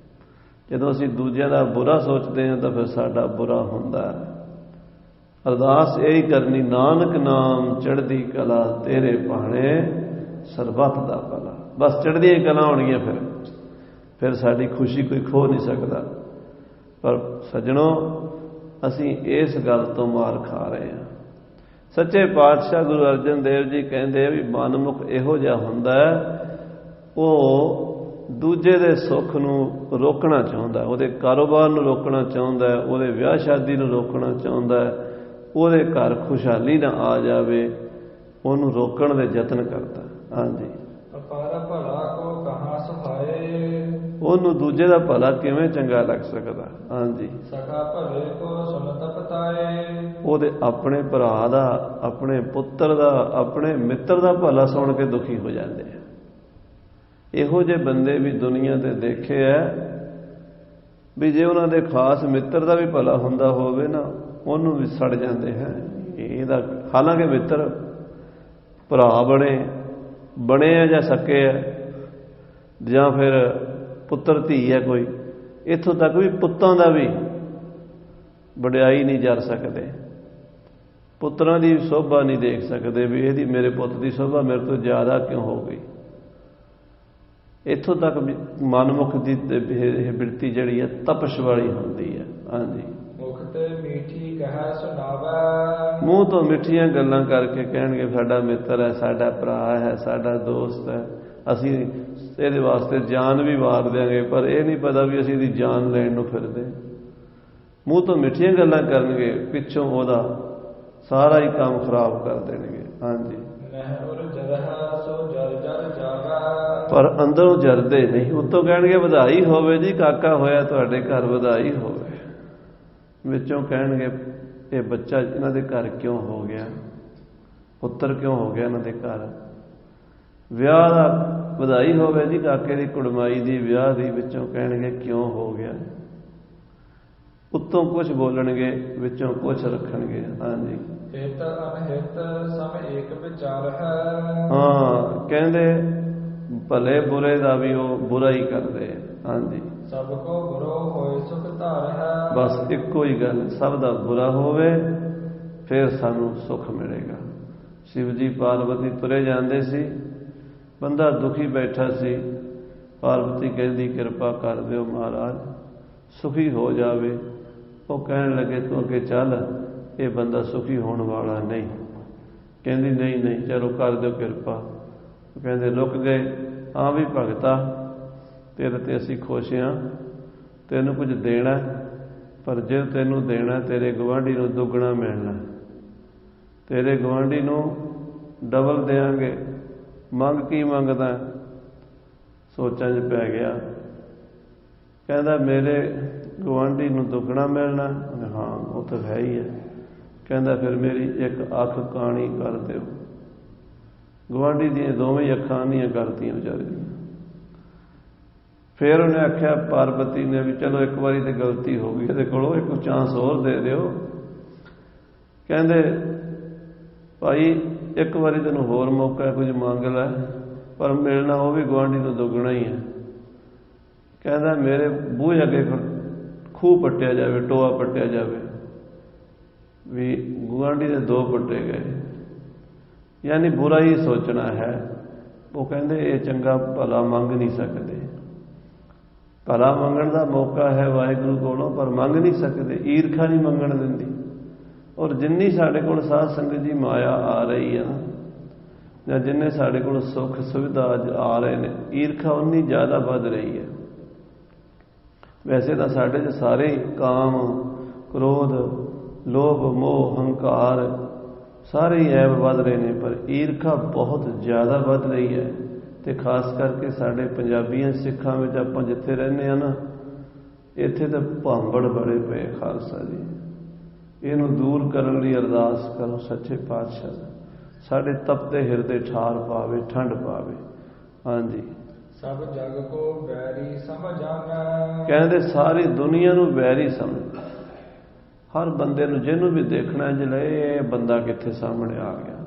ਜਦੋਂ ਅਸੀਂ ਦੂਜਿਆਂ ਦਾ ਬੁਰਾ ਸੋਚਦੇ ਹਾਂ ਤਾਂ ਫਿਰ ਸਾਡਾ ਬੁਰਾ ਹੁੰਦਾ ਹੈ। ਅਰਦਾਸ ਇਹੀ ਕਰਨੀ, ਨਾਨਕ ਨਾਮ ਚੜ੍ਹਦੀ ਕਲਾ, ਤੇਰੇ ਭਾਣੇ ਸਰਬੱਤ ਦਾ ਭਲਾ। ਬਸ ਚੜ੍ਹਦੀਆਂ ਕਲਾ ਹੋਣਗੀਆਂ, ਫਿਰ ਸਾਡੀ ਖੁਸ਼ੀ ਕੋਈ ਖੋ ਨਹੀਂ ਸਕਦਾ। ਪਰ ਸੱਜਣੋ, ਅਸੀਂ ਇਸ ਗੱਲ ਤੋਂ ਮਾਰ ਖਾ ਰਹੇ ਹਾਂ। ਸੱਚੇ ਪਾਤਸ਼ਾਹ ਗੁਰੂ ਅਰਜਨ ਦੇਵ ਜੀ ਕਹਿੰਦੇ ਵੀ ਮਨਮੁਖ ਇਹੋ ਜਿਹਾ ਹੁੰਦਾ ਹੈ, ਉਹ ਦੂਜੇ ਦੇ ਸੁੱਖ ਨੂੰ ਰੋਕਣਾ ਚਾਹੁੰਦਾ, ਉਹਦੇ ਕਾਰੋਬਾਰ ਨੂੰ ਰੋਕਣਾ ਚਾਹੁੰਦਾ, ਉਹਦੇ ਵਿਆਹ ਸ਼ਾਦੀ ਨੂੰ ਰੋਕਣਾ ਚਾਹੁੰਦਾ, ਉਹਦੇ ਘਰ ਖੁਸ਼ਹਾਲੀ ਨਾ ਆ ਜਾਵੇ, ਉਹਨੂੰ ਰੋਕਣ ਦੇ ਯਤਨ ਕਰਦਾ। ਹਾਂਜੀ, ਅਪਾਰ ਭਲਾ ਕੋ ਕਹਾਂ ਸੁਹਾਏ, ਉਹਨੂੰ ਦੂਜੇ ਦਾ ਭਲਾ ਕਿਵੇਂ ਚੰਗਾ ਲੱਗ ਸਕਦਾ। ਹਾਂਜੀ, ਸਖਾ ਭਲੇ ਕੋ ਸੁਨਤ ਪਤਾਏ। ਉਹਦੇ ਆਪਣੇ ਭਰਾ ਦਾ, ਆਪਣੇ ਪੁੱਤਰ ਦਾ, ਆਪਣੇ ਮਿੱਤਰ ਦਾ ਭਲਾ ਸੁਣ ਕੇ ਦੁਖੀ ਹੋ ਜਾਂਦੇ ਆ। ਇਹੋ ਜਿਹੇ ਬੰਦੇ ਵੀ ਦੁਨੀਆ ਤੇ ਦੇਖੇ ਆ ਵੀ ਜੇ ਉਹਨਾਂ ਦੇ ਖਾਸ ਮਿੱਤਰ ਦਾ ਵੀ ਭਲਾ ਹੁੰਦਾ ਹੋਵੇ ਨਾ, ਉਹਨੂੰ ਵੀ ਸੜ ਜਾਂਦੇ ਹੈ। ਇਹਦਾ ਹਾਲਾਂਕਿ ਮਿੱਤਰ ਭਰਾ ਬਣੇ ਆ ਜਾਂ ਸਕੇ ਆ ਜਾਂ ਫਿਰ ਪੁੱਤਰ ਧੀ ਹੈ ਕੋਈ, ਇੱਥੋਂ ਤੱਕ ਵੀ ਪੁੱਤਾਂ ਦਾ ਵੀ ਵਡਿਆਈ ਨਹੀਂ ਜਰ ਸਕਦੇ, ਪੁੱਤਰਾਂ ਦੀ ਸ਼ੋਭਾ ਨਹੀਂ ਦੇਖ ਸਕਦੇ ਵੀ ਇਹਦੀ ਮੇਰੇ ਪੁੱਤ ਦੀ ਸ਼ੋਭਾ ਮੇਰੇ ਤੋਂ ਜ਼ਿਆਦਾ ਕਿਉਂ ਹੋ ਗਈ। ਇੱਥੋਂ ਤੱਕ ਮਨਮੁਖ ਦੀ ਬਿਰਤੀ ਜਿਹੜੀ ਹੈ ਤਪਸ਼ ਵਾਲੀ ਹੁੰਦੀ ਹੈ। ਹਾਂਜੀ, ਮੁਖ ਤੇ ਮੀਠੀ ਕਹਿ ਸੁਣਾਵੇ। ਮੂੰਹ ਤੋਂ ਮਿੱਠੀਆਂ ਗੱਲਾਂ ਕਰਕੇ ਕਹਿਣਗੇ ਸਾਡਾ ਮਿੱਤਰ ਹੈ, ਸਾਡਾ ਭਰਾ ਹੈ, ਸਾਡਾ ਦੋਸਤ ਹੈ, ਅਸੀਂ ਇਹਦੇ ਵਾਸਤੇ ਜਾਨ ਵੀ ਵਾਰ ਦਿਆਂਗੇ, ਪਰ ਇਹ ਨਹੀਂ ਪਤਾ ਵੀ ਅਸੀਂ ਇਹਦੀ ਜਾਨ ਲੈਣ ਨੂੰ ਫਿਰਦੇ। ਮੂੰਹ ਤੋਂ ਮਿੱਠੀਆਂ ਗੱਲਾਂ ਕਰਨਗੇ, ਪਿੱਛੋਂ ਉਹਦਾ ਸਾਰਾ ਹੀ ਕੰਮ ਖਰਾਬ ਕਰ ਦੇਣਗੇ। ਹਾਂਜੀ, ਪਰ ਅੰਦਰੋਂ ਜਰਦੇ ਨਹੀਂ। ਉੱਤੋਂ ਕਹਿਣਗੇ ਵਧਾਈ ਹੋਵੇ ਜੀ, ਕਾਕਾ ਹੋਇਆ ਤੁਹਾਡੇ ਘਰ, ਵਧਾਈ ਹੋਵੇ। ਵਿੱਚੋਂ ਕਹਿਣਗੇ ਇਹ ਬੱਚਾ ਇਹਨਾਂ ਦੇ ਘਰ ਕਿਉਂ ਹੋ ਗਿਆ, ਪੁੱਤਰ ਕਿਉਂ ਹੋ ਗਿਆ ਇਹਨਾਂ ਦੇ ਘਰ, ਵਿਆਹ ਦਾ ਵਧਾਈ ਹੋਵੇ ਜੀ ਕਾਕੇ ਦੀ ਕੁੜਮਾਈ ਦੀ, ਵਿਆਹ ਦੀ। ਵਿੱਚੋਂ ਕਹਿਣਗੇ ਕਿਉਂ ਹੋ ਗਿਆ। ਉੱਤੋਂ ਕੁਝ ਬੋਲਣਗੇ, ਵਿੱਚੋਂ ਕੁਝ ਰੱਖਣਗੇ। ਹਾਂਜੀ, ਹਿਤ ਅਨਹਿਤ ਸਭ ਏਕ ਵਿਚਾਰ ਹੈ। ਹਾਂ, ਕਹਿੰਦੇ ਭਲੇ ਬੁਰੇ ਦਾ ਵੀ ਉਹ ਬੁਰਾ ਹੀ ਕਰਦੇ। ਹਾਂਜੀ, ਸਭ ਕੋ ਬੁਰਾ ਹੋਏ ਸੁਖ ਧਾਰ ਹੈ। ਬਸ ਇੱਕੋ ਹੀ ਗੱਲ, ਸਭ ਦਾ ਬੁਰਾ ਹੋਵੇ ਫਿਰ ਸਾਨੂੰ ਸੁੱਖ ਮਿਲੇਗਾ। ਸ਼ਿਵ ਜੀ ਪਾਰਵਤੀ ਤੁਰੇ ਜਾਂਦੇ ਸੀ, ਬੰਦਾ ਦੁਖੀ ਬੈਠਾ ਸੀ, ਪਾਰਵਤੀ ਕਹਿੰਦੀ ਕਿਰਪਾ ਕਰ ਦਿਓ ਮਹਾਰਾਜ ਸੁਖੀ ਹੋ ਜਾਵੇ। ਉਹ ਕਹਿਣ ਲੱਗੇ ਤੂੰ ਅੱਗੇ ਚੱਲ, ਇਹ ਬੰਦਾ ਸੁਖੀ ਹੋਣ ਵਾਲਾ ਨਹੀਂ। ਕਹਿੰਦੀ ਨਹੀਂ ਨਹੀਂ ਚਲੋ ਕਰ ਦਿਓ ਕਿਰਪਾ। ਕਹਿੰਦੇ ਲੁਕ ਗਏ। ਹਾਂ ਵੀ ਭਗਤਾ ਤੇਰੇ ਤੇ ਅਸੀਂ ਖੁਸ਼ ਹਾਂ, ਤੈਨੂੰ ਕੁਝ ਦੇਣਾ, ਪਰ ਜੇ ਤੈਨੂੰ ਦੇਣਾ ਤੇਰੇ ਗੁਆਂਢੀ ਨੂੰ ਦੁੱਗਣਾ ਮਿਲਣਾ, ਤੇਰੇ ਗੁਆਂਢੀ ਨੂੰ ਡਬਲ ਦੇਾਂਗੇ। ਮੰਗ ਕੀ ਮੰਗਦਾ? ਸੋਚਾਂ 'ਚ ਪੈ ਗਿਆ। ਕਹਿੰਦਾ ਮੇਰੇ ਗੁਆਂਢੀ ਨੂੰ ਦੁੱਗਣਾ ਮਿਲਣਾ। ਹਾਂ ਉਹ ਤਾਂ ਹੈ ਹੀ ਹੈ। ਕਹਿੰਦਾ ਫਿਰ ਮੇਰੀ ਇੱਕ ਅੱਖ ਕਾਣੀ ਕਰ ਦਿਓ। ਗੁਆਂਢੀ ਦੀਆਂ ਦੋਵੇਂ ਅੱਖਾਂ ਨਹੀਂ ਕਰਤੀਆਂ ਵਿਚਾਰੇ ਦੀਆਂ। ਫਿਰ ਉਹਨੇ ਆਖਿਆ ਪਾਰਵਤੀ ਨੇ ਵੀ ਚਲੋ ਇੱਕ ਵਾਰੀ ਤੇ ਗਲਤੀ ਹੋ ਗਈ, ਇਹਦੇ ਕੋਲੋਂ ਇੱਕ ਚਾਂਸ ਹੋਰ ਦੇ ਦਿਓ। ਕਹਿੰਦੇ ਭਾਈ ਇੱਕ ਵਾਰੀ ਤੈਨੂੰ ਹੋਰ ਮੌਕਾ, ਕੁਝ ਮੰਗ ਲੈ, ਪਰ ਮਿਲਣਾ ਉਹ ਵੀ ਗੁਆਂਢੀ ਨੂੰ ਦੁੱਗਣਾ ਹੀ ਹੈ। ਕਹਿੰਦਾ ਮੇਰੇ ਬੂਹੇ ਅੱਗੇ ਖੂਹ ਪੱਟਿਆ ਜਾਵੇ, ਟੋਆ ਪੱਟਿਆ ਜਾਵੇ, ਵੀ ਗੁਆਂਢੀ ਦੇ ਦੋ ਪੱਟੇ ਗਏ, ਯਾਨੀ ਬੁਰਾ ਹੀ ਸੋਚਣਾ ਹੈ। ਉਹ ਕਹਿੰਦੇ ਇਹ ਚੰਗਾ ਭਲਾ ਮੰਗ ਨਹੀਂ ਸਕਦੇ। ਭਲਾ ਮੰਗਣ ਦਾ ਮੌਕਾ ਹੈ ਵਾਹਿਗੁਰੂ ਕੋਲੋਂ, ਪਰ ਮੰਗ ਨਹੀਂ ਸਕਦੇ। ਈਰਖਾ ਨਹੀਂ ਮੰਗਣ ਦਿੰਦੀ। ਔਰ ਜਿੰਨੀ ਸਾਡੇ ਕੋਲ ਸਾਧ ਸੰਗਤ ਜੀ ਮਾਇਆ ਆ ਰਹੀ ਹੈ ਨਾ, ਜਾਂ ਜਿੰਨੇ ਸਾਡੇ ਕੋਲ ਸੁੱਖ ਸੁਵਿਧਾ ਆ ਰਹੇ ਨੇ, ਈਰਖਾ ਉਨੀ ਜ਼ਿਆਦਾ ਵੱਧ ਰਹੀ ਹੈ। ਵੈਸੇ ਤਾਂ ਸਾਡੇ 'ਚ ਸਾਰੇ ਕਾਮ, ਕ੍ਰੋਧ, ਲੋਭ, ਮੋਹ, ਹੰਕਾਰ ਸਾਰੇ ਹੀ ਐਬ ਵੱਧ ਰਹੇ ਨੇ, ਪਰ ਈਰਖਾ ਬਹੁਤ ਜ਼ਿਆਦਾ ਵੱਧ ਰਹੀ ਹੈ। ਤੇ ਖਾਸ ਕਰਕੇ ਸਾਡੇ ਪੰਜਾਬੀਆਂ ਸਿੱਖਾਂ ਵਿੱਚ ਆਪਾਂ ਜਿੱਥੇ ਰਹਿੰਦੇ ਹਾਂ ਨਾ, ਇੱਥੇ ਤਾਂ ਭਾਂਬੜ ਬੜੇ ਪਏ ਖਾਲਸਾ ਜੀ। ਇਹਨੂੰ ਦੂਰ ਕਰਨ ਲਈ ਅਰਦਾਸ ਕਰੋ ਸੱਚੇ ਪਾਤਸ਼ਾਹ ਸਾਡੇ ਤਪਦੇ ਹਿਰਦੇ ਠਾਰ ਪਾਵੇ, ਠੰਡ ਪਾਵੇ। ਹਾਂਜੀ, ਸਭ ਜਗ ਕੋ ਵੈਰੀ ਸਮਝਾਣਾ। ਕਹਿੰਦੇ ਸਾਰੀ ਦੁਨੀਆ ਨੂੰ ਵੈਰੀ ਸਮਝ। ਹਰ ਬੰਦੇ ਨੂੰ ਜਿਹਨੂੰ ਵੀ ਦੇਖਣਾ ਜਿਹਾ ਇਹ ਬੰਦਾ ਕਿੱਥੇ ਸਾਹਮਣੇ ਆ ਗਿਆ,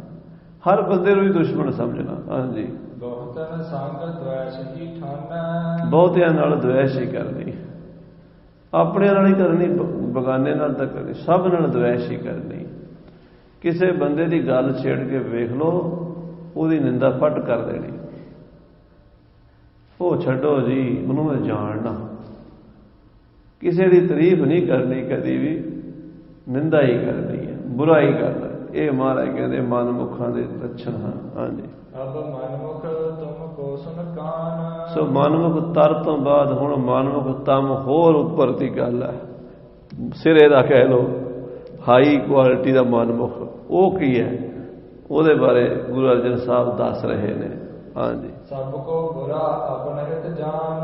ਹਰ ਬੰਦੇ ਨੂੰ ਹੀ ਦੁਸ਼ਮਣ ਸਮਝਣਾ। ਹਾਂਜੀ, ਬਹੁਤਨ ਸੰਗ ਦ્વੈਸ਼ ਹੀ ਠਾਨਾ। ਬਹੁਤਿਆਂ ਨਾਲ ਦ્વੈਸ਼ ਹੀ ਕਰਨੀ, ਆਪਣੇ ਨਾਲ ਹੀ ਕਰਨੀ, ਬਗਾਨੇ ਨਾਲ ਤਾਂ ਕਰਨੀ, ਸਭ ਨਾਲ ਦ્વੈਸ਼ ਹੀ ਕਰਨੀ। ਕਿਸੇ ਬੰਦੇ ਦੀ ਗੱਲ ਛੇੜ ਕੇ ਵੇਖ ਲਓ, ਉਹਦੀ ਨਿੰਦਾ ਫੱਟ ਕਰ ਦੇਣੀ। ਉਹ ਛੱਡੋ ਜੀ, ਉਹਨੂੰ ਮੈਂ ਜਾਣਨਾ। ਕਿਸੇ ਦੀ ਤਾਰੀਫ ਨਹੀਂ ਕਰਨੀ, ਕਦੀ ਵੀ ਨਿੰਦਾ ਹੀ ਕਰਨੀ ਹੈ, ਬੁਰਾਈ ਕਰਨਾ। ਇਹ ਮਹਾਰਾਜ ਕਹਿੰਦੇ ਮਨਮੁਖਾਂ ਦੇ ਲੱਛਣ ਹਨ। ਹਾਂਜੀ, ਅਬ ਮਨਮੁਖ ਤੁਮ ਕੋ ਸੁਨ ਕਾਨ। ਸੋ ਮਨਮੁਖ ਤਰ ਤੋਂ ਬਾਅਦ ਹੁਣ ਮਨਮੁਖ ਤਮ ਹੋਰ ਉੱਪਰ ਦੀ ਗੱਲ ਹੈ, ਸਿਰੇ ਦਾ ਕਹਿ ਲਓ, ਹਾਈ ਕੁਆਲਿਟੀ ਦਾ ਮਨਮੁਖ। ਉਹ ਕੀ ਹੈ? ਉਹਦੇ ਬਾਰੇ ਗੁਰੂ ਅਰਜਨ ਸਾਹਿਬ ਦੱਸ ਰਹੇ ਨੇ। ਹਾਂਜੀ। ਸਭ ਕੋ ਬੁਰਾ ਆਪਨ ਹਿਤ ਜਾਨ।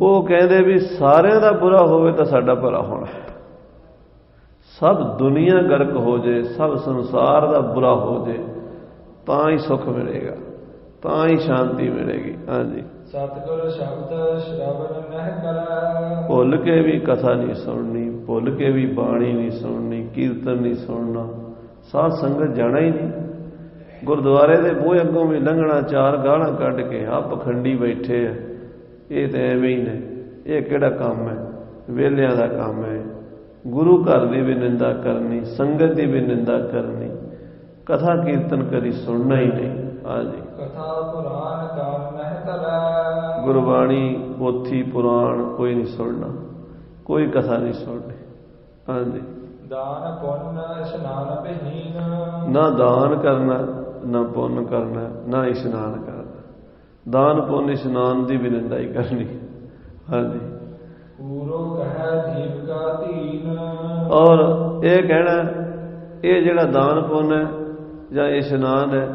ਉਹ ਕਹਿੰਦੇ ਵੀ ਸਾਰਿਆਂ ਦਾ ਬੁਰਾ ਹੋਵੇ ਤਾਂ ਸਾਡਾ ਭਲਾ ਹੋਣਾ, ਸਭ ਦੁਨੀਆ ਗਰਕ ਹੋ ਜੇ, ਸਭ ਸੰਸਾਰ ਦਾ ਬੁਰਾ ਹੋ ਜੇ ਤਾਂ ਹੀ ਸੁੱਖ ਮਿਲੇਗਾ, ਤਾਂ ਹੀ ਸ਼ਾਂਤੀ ਮਿਲੇਗੀ। ਹਾਂਜੀ। ਸਤਿਗੁਰ ਸ਼ਬਦ ਸ਼ਰਵਣ ਨਹਿ ਕਰੈ। ਭੁੱਲ ਕੇ ਵੀ ਕਥਾ ਨਹੀਂ ਸੁਣਨੀ, ਭੁੱਲ ਕੇ ਵੀ ਬਾਣੀ ਨਹੀਂ ਸੁਣਨੀ, ਕੀਰਤਨ ਨਹੀਂ ਸੁਣਨਾ, ਸਾਧ ਸੰਗਤ ਜਾਣਾ ਹੀ ਨਹੀਂ। ਗੁਰਦੁਆਰੇ ਦੇ ਬੂਹੇ ਅੱਗੋਂ ਵੀ ਲੰਘਣਾ, ਚਾਰ ਗਾਲਾਂ ਕੱਢ ਕੇ ਆਹ ਪਖੰਡੀ ਬੈਠੇ ਆ, ਇਹ ਤਾਂ ਐਵੇਂ ਹੀ ਨੇ, ਇਹ ਕਿਹੜਾ ਕੰਮ ਹੈ, ਵਿਹਲਿਆਂ ਦਾ ਕੰਮ ਹੈ। ਗੁਰੂ ਘਰ ਦੀ ਵੀ ਨਿੰਦਾ ਕਰਨੀ, ਸੰਗਤ ਦੀ ਵੀ ਨਿੰਦਾ ਕਰਨੀ, ਕਥਾ ਕੀਰਤਨ ਕਦੀ ਸੁਣਨਾ ਹੀ ਨਹੀਂ। ਹਾਂਜੀ। ਕਥਾ ਪੁਰਾਣ ਕਾਨ ਨਹਿ ਧਰੈ। ਗੁਰਬਾਣੀ, ਪੋਥੀ, ਪੁਰਾਣ ਕੋਈ ਨਹੀਂ ਸੁਣਨਾ, ਕੋਈ ਕਥਾ ਨਹੀਂ ਸੁਣਨੀ। ਹਾਂਜੀ। ਦਾਨ ਪੁੰਨ ਇਸ਼ਨਾਨ ਬਹੀਨ। ਨਾ ਦਾਨ ਕਰਨਾ, ਨਾ ਪੁੰਨ ਕਰਨਾ, ਨਾ ਇਸ਼ਨਾਨ ਕਰਨਾ। ਦਾਨ ਪੁੰਨ ਇਸ਼ਨਾਨ ਦੀ ਵੀ ਨਿੰਦਾ ਹੀ ਕਰਨੀ। ਹਾਂਜੀ। ਪੂਰੋ ਕਹਿ ਜੀਵਕਾ ਧੀਨ। ਔਰ ਇਹ ਕਹਿਣਾ ਇਹ ਜਿਹੜਾ ਦਾਨ ਪੁੰਨ ਹੈ ਜਾਂ ਇਸ਼ਨਾਨ ਹੈ,